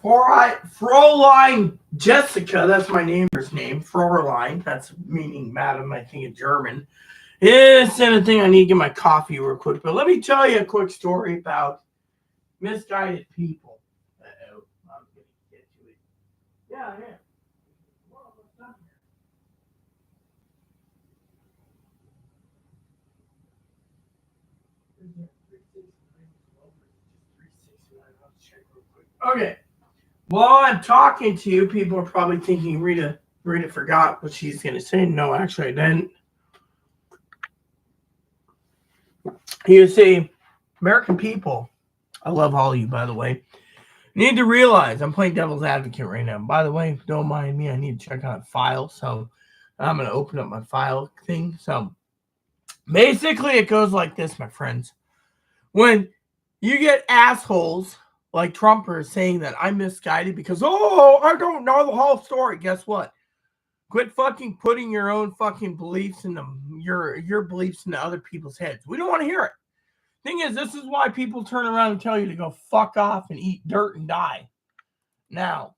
Fräulein Jessica, that's my neighbor's name, Fräulein, that's meaning madam, I think in German. It's a thing. I need to get my coffee real quick. But let me tell you a quick story about misguided people. Uh-oh. I'm going to get to it. Yeah, I am. Well, what's done here? Okay. While I'm talking to you, people are probably thinking Rita forgot what she's going to say. No, actually, I didn't. You see, American people, I love all of you, by the way, need to realize I'm playing devil's advocate right now. By the way, don't mind me. I need to check out files. So I'm going to open up my file thing. So basically, it goes like this, my friends. When you get assholes like Trumpers saying that I'm misguided because, oh, I don't know the whole story. Guess what? Quit fucking putting your own fucking beliefs in your beliefs into other people's heads. We don't want to hear it. Thing is, this is why people turn around and tell you to go fuck off and eat dirt and die. Now,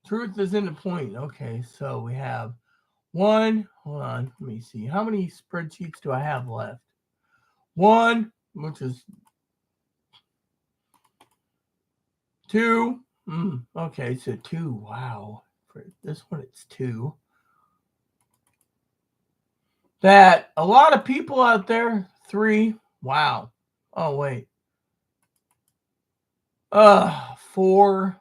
truth is in the point. Okay, so we have one. Hold on, let me see. How many spreadsheets do I have left? One, which is two. Okay, so two. Wow. For this one, it's two. That a lot of people out there, three. Wow. Oh, wait. 4.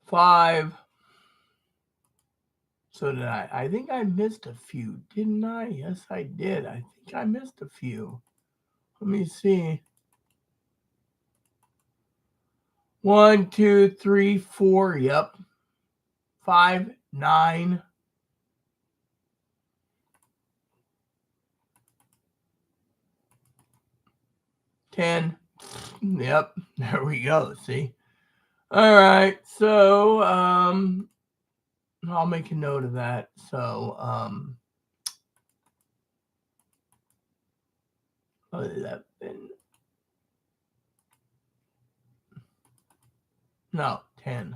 5. So did I. I think I missed a few, didn't I? Yes, I did. I think I missed a few. Let me see. 1, 2, 3, 4. Yep. 5, 9. 10. Yep. There we go. See. All right. So I'll make a note of that. So 11. No, 10.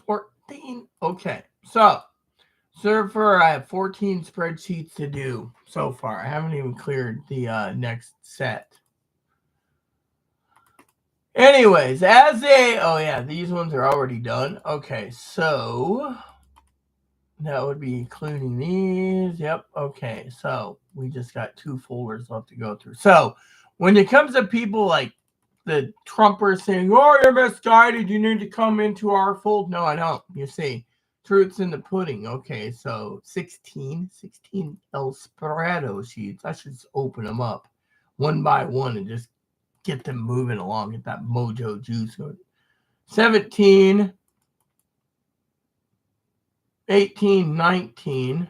14. Okay. So far, I have 14 spreadsheets to do so far. I haven't even cleared the next set. Anyways, oh yeah, these ones are already done. Okay, so that would be including these. Yep. Okay, so we just got 2 folders left to go through. So when it comes to people like the Trumpers saying, "Oh, you're misguided. You need to come into our fold." No, I don't. You see. Truth's in the pudding. Okay, so 16 El Sperado sheets. I should just open them up one by one and just get them moving along, get that mojo juice. 17, 18, 19.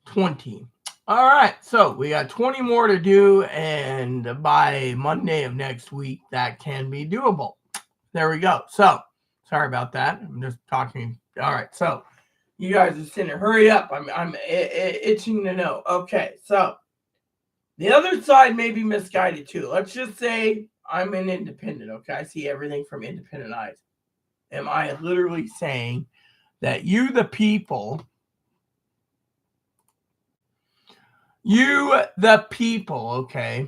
20. All right, so we got 20 more to do, and by Monday of next week, that can be doable. There we go. So, sorry about that. I'm just talking. All right, so you guys are sitting there. Hurry up. I'm itching to know. Okay, so the other side may be misguided too. Let's just say I'm an independent. Okay, I see everything from independent eyes. Am I literally saying that you, the people, okay,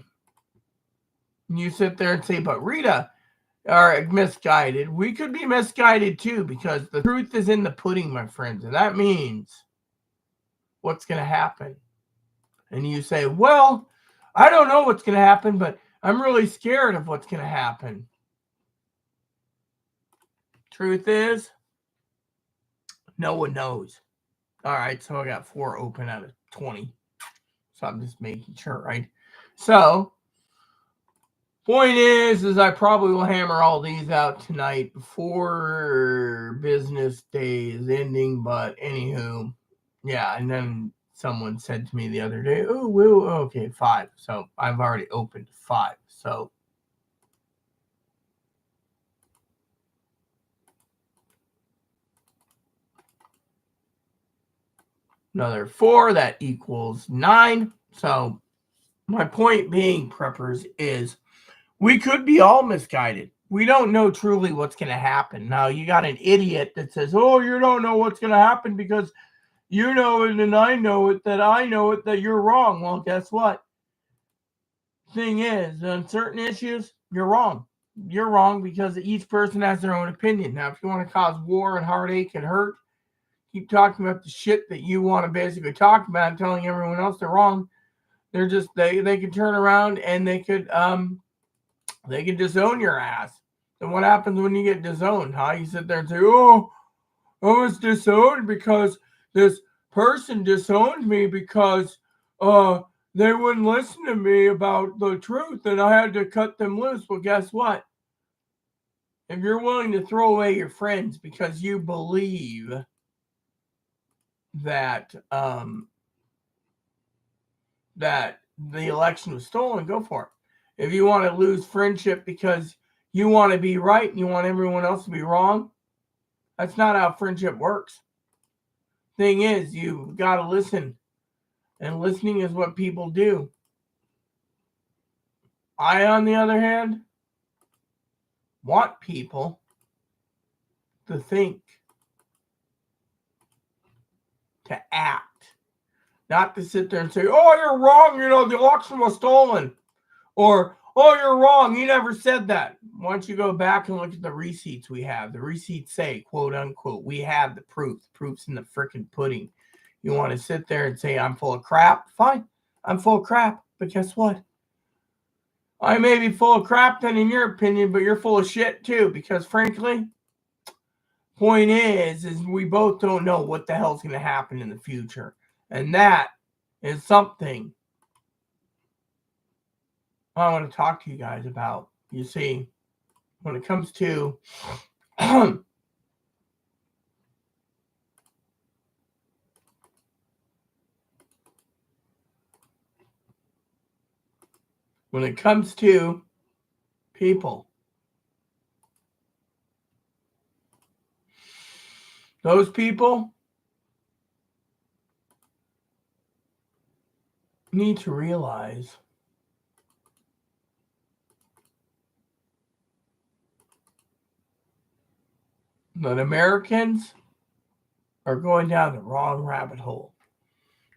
you sit there and say, but Rita, are misguided. We could be misguided too, because the truth is in the pudding, my friends. And that means what's going to happen. And you say, well, I don't know what's going to happen, but I'm really scared of what's going to happen. Truth is, no one knows. All right, so I got 4 open out of 20. So I'm just making sure, right? So point is I probably will hammer all these out tonight before business day is ending. But anywho, yeah. And then someone said to me the other day, "Oh, well, okay, 5." So I've already opened 5. So another 4, that equals 9. So my point being, preppers, is we could be all misguided. We don't know truly what's going to happen. Now, you got an idiot that says, oh, you don't know what's going to happen because you know it and I know it, that you're wrong. Well, guess what? Thing is, on certain issues, you're wrong. you're wrong because each person has their own opinion. Now, if you want to cause war and heartache and hurt, keep talking about the shit that you want to basically talk about and telling everyone else they're wrong. They're just they can turn around and they could disown your ass. And what happens when you get disowned? Huh? You sit there and say, "Oh, I was disowned because this person disowned me because they wouldn't listen to me about the truth and I had to cut them loose." Well, guess what? If you're willing to throw away your friends because you believe that that the election was stolen, go for it. If you want to lose friendship because you want to be right and you want everyone else to be wrong, that's not how friendship works. Thing is, you've got to listen, and listening is what people do. I, on the other hand, want people to think, to act, not to sit there and say, "Oh, you're wrong, the election was stolen," or, "Oh, you're wrong, you never said that." Why don't you go back and look at the receipts we have? The receipts say, quote unquote, we have the proof. The proof's in the freaking pudding. You want to sit there and say I'm full of crap? Fine, I'm full of crap. But guess what? I may be full of crap then in your opinion, but you're full of shit too. Because frankly, point is we both don't know what the hell's going to happen in the future. And that is something I want to talk to you guys about. You see, when it comes to when it comes to people, those people need to realize that Americans are going down the wrong rabbit hole.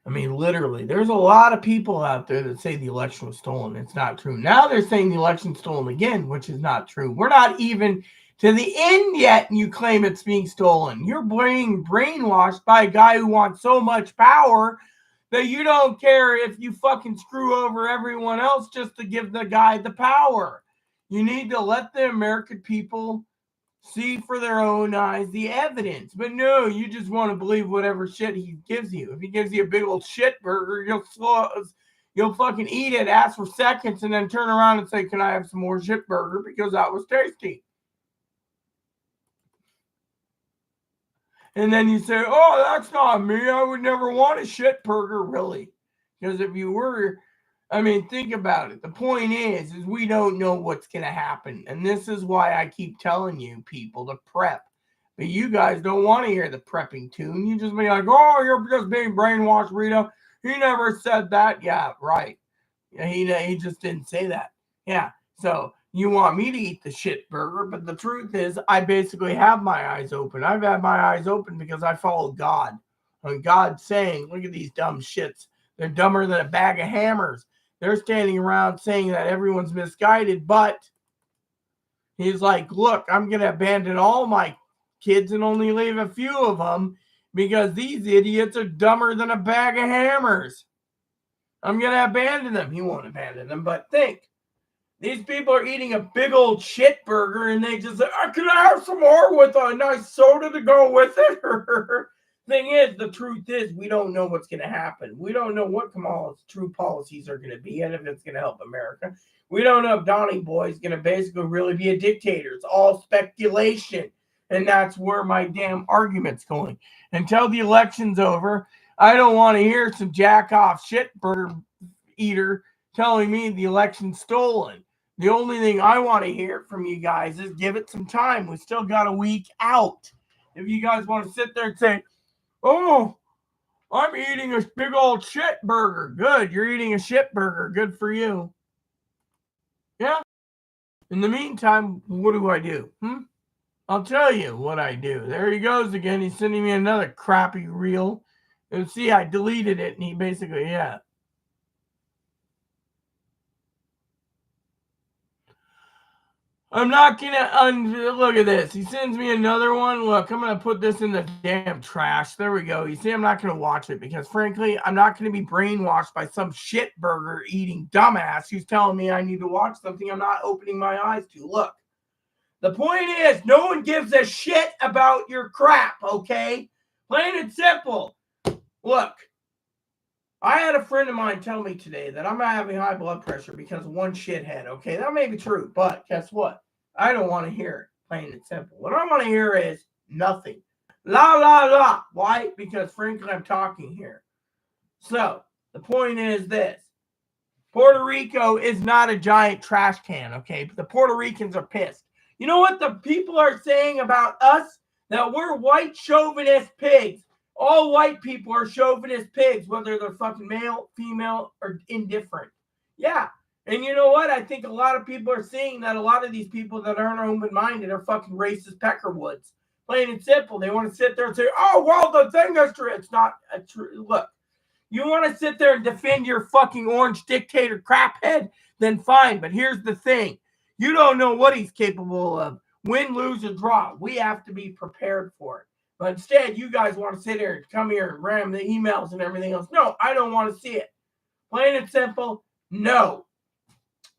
I mean, literally, there's a lot of people out there that say the election was stolen. It's not true. Now they're saying the election's stolen again, which is not true. We're not even to the end yet, and you claim it's being stolen. You're being brainwashed by a guy who wants so much power that you don't care if you fucking screw over everyone else just to give the guy the power. You need to let the American people see for their own eyes the evidence. But no, you just want to believe whatever shit he gives you. If he gives you a big old shit burger, you'll fucking eat it, ask for seconds, and then turn around and say, "Can I have some more shit burger? Because that was tasty." And then you say, "Oh, that's not me. I would never want a shit burger." Really? Because if you were, I mean, think about it. The point is we don't know what's going to happen. And this is why I keep telling you people to prep. But you guys don't want to hear the prepping tune. You just be like, "Oh, you're just being brainwashed, Rita. He never said that." Yeah, right. He just didn't say that. Yeah. So you want me to eat the shit burger, but the truth is I basically have my eyes open. I've had my eyes open because I follow God. And God's saying, look at these dumb shits. They're dumber than a bag of hammers. They're standing around saying that everyone's misguided, but he's like, "Look, I'm going to abandon all my kids and only leave a few of them because these idiots are dumber than a bag of hammers. I'm going to abandon them." He won't abandon them, but think. These people are eating a big old shit burger and they just say, "Can I have some more with a nice soda to go with it?" Thing is, the truth is, we don't know what's going to happen. We don't know what Kamala's true policies are going to be and if it's going to help America. We don't know if Donnie Boy is going to basically really be a dictator. It's all speculation. And that's where my damn argument's going. Until the election's over, I don't want to hear some jack-off shit burger eater telling me the election's stolen. The only thing I want to hear from you guys is give it some time. We still got a week out. If you guys want to sit there and say, "Oh, I'm eating a big old shit burger." Good. You're eating a shit burger. Good for you. Yeah. In the meantime, what do I do? I'll tell you what I do. There he goes again. He's sending me another crappy reel. And see, I deleted it and he basically, yeah. I'm not gonna look at this. He sends me another one. Look, I'm gonna put this in the damn trash. There we go. You see, I'm not gonna watch it because, frankly, I'm not gonna be brainwashed by some shit burger eating dumbass who's telling me I need to watch something I'm not opening my eyes to. Look, the point is, no one gives a shit about your crap. Okay, plain and simple. Look, I had a friend of mine tell me today that I'm having high blood pressure because of one shithead. Okay, that may be true, but guess what? I don't want to hear it, plain and simple. What I want to hear is nothing. La, la, la. Why? Because, frankly, I'm talking here. So, the point is this. Puerto Rico is not a giant trash can, okay? But the Puerto Ricans are pissed. You know what the people are saying about us? That we're white chauvinist pigs. All white people are chauvinist pigs, whether they're fucking male, female, or indifferent. Yeah. And you know what? I think a lot of people are seeing that a lot of these people that aren't open-minded are fucking racist peckerwoods. Plain and simple. They want to sit there and say, oh, well, the thing is true. It's not a true. Look, you want to sit there and defend your fucking orange dictator craphead, then fine. But here's the thing. You don't know what he's capable of. Win, lose, or draw. We have to be prepared for it. But instead, you guys want to sit here and come here and ram the emails and everything else. No, I don't want to see it. Plain and simple, no.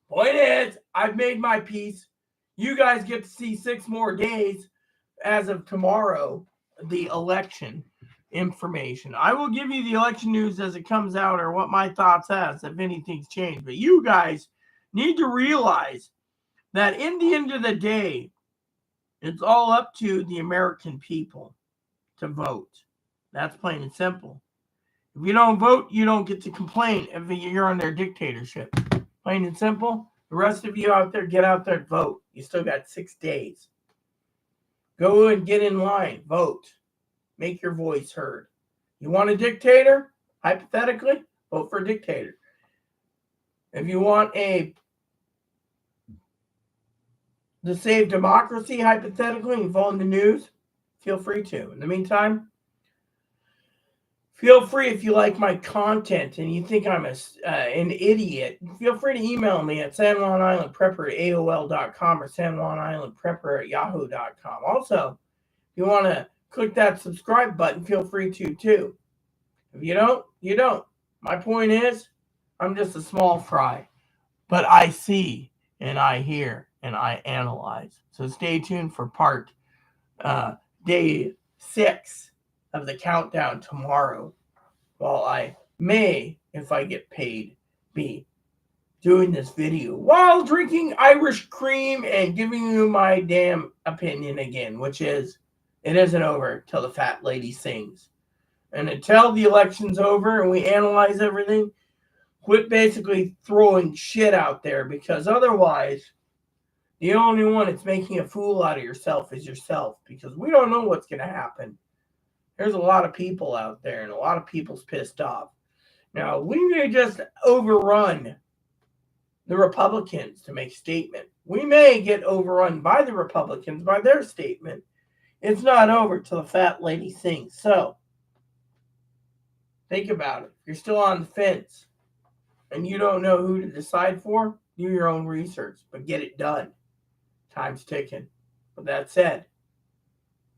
Point is, I've made my peace. You guys get to see 6 more days as of tomorrow, the election information. I will give you the election news as it comes out or what my thoughts as if anything's changed. But you guys need to realize that in the end of the day, it's all up to the American people to vote. That's plain and simple. If you don't vote, you don't get to complain if you're under dictatorship. Plain and simple. The rest of you out there, get out there and vote. You still got 6 days. Go and get in line. Vote. Make your voice heard. You want a dictator? Hypothetically, vote for a dictator. If you want to save democracy, hypothetically, and vote in the news, feel free to. In the meantime, feel free if you like my content and you think I'm an idiot, feel free to email me at sanjuanislandprepper@aol.com or sanjuanislandprepper@yahoo.com. Also, if you want to click that subscribe button, feel free to too. If you don't, you don't. My point is, I'm just a small fry, but I see and I hear and I analyze. So stay tuned for part day 6 of the countdown tomorrow, while I may, if I get paid, be doing this video while drinking Irish cream and giving you my damn opinion again, which is it isn't over till the fat lady sings. And until the election's over and we analyze everything, quit basically throwing shit out there, because otherwise the only one that's making a fool out of yourself is yourself, because we don't know what's going to happen. There's a lot of people out there, and a lot of people's pissed off. Now, we may just overrun the Republicans to make a statement. We may get overrun by the Republicans by their statement. It's not over till the fat lady sings. So, think about it. If you're still on the fence and you don't know who to decide for, do your own research, but get it done. Time's ticking. With that said,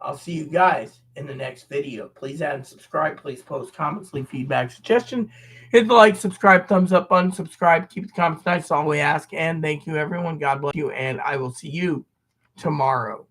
I'll see you guys in the next video. Please add and subscribe. Please post comments, leave feedback, suggestion. Hit the like, subscribe, thumbs up, unsubscribe. Keep the comments nice. That's all we ask. And thank you, everyone. God bless you. And I will see you tomorrow.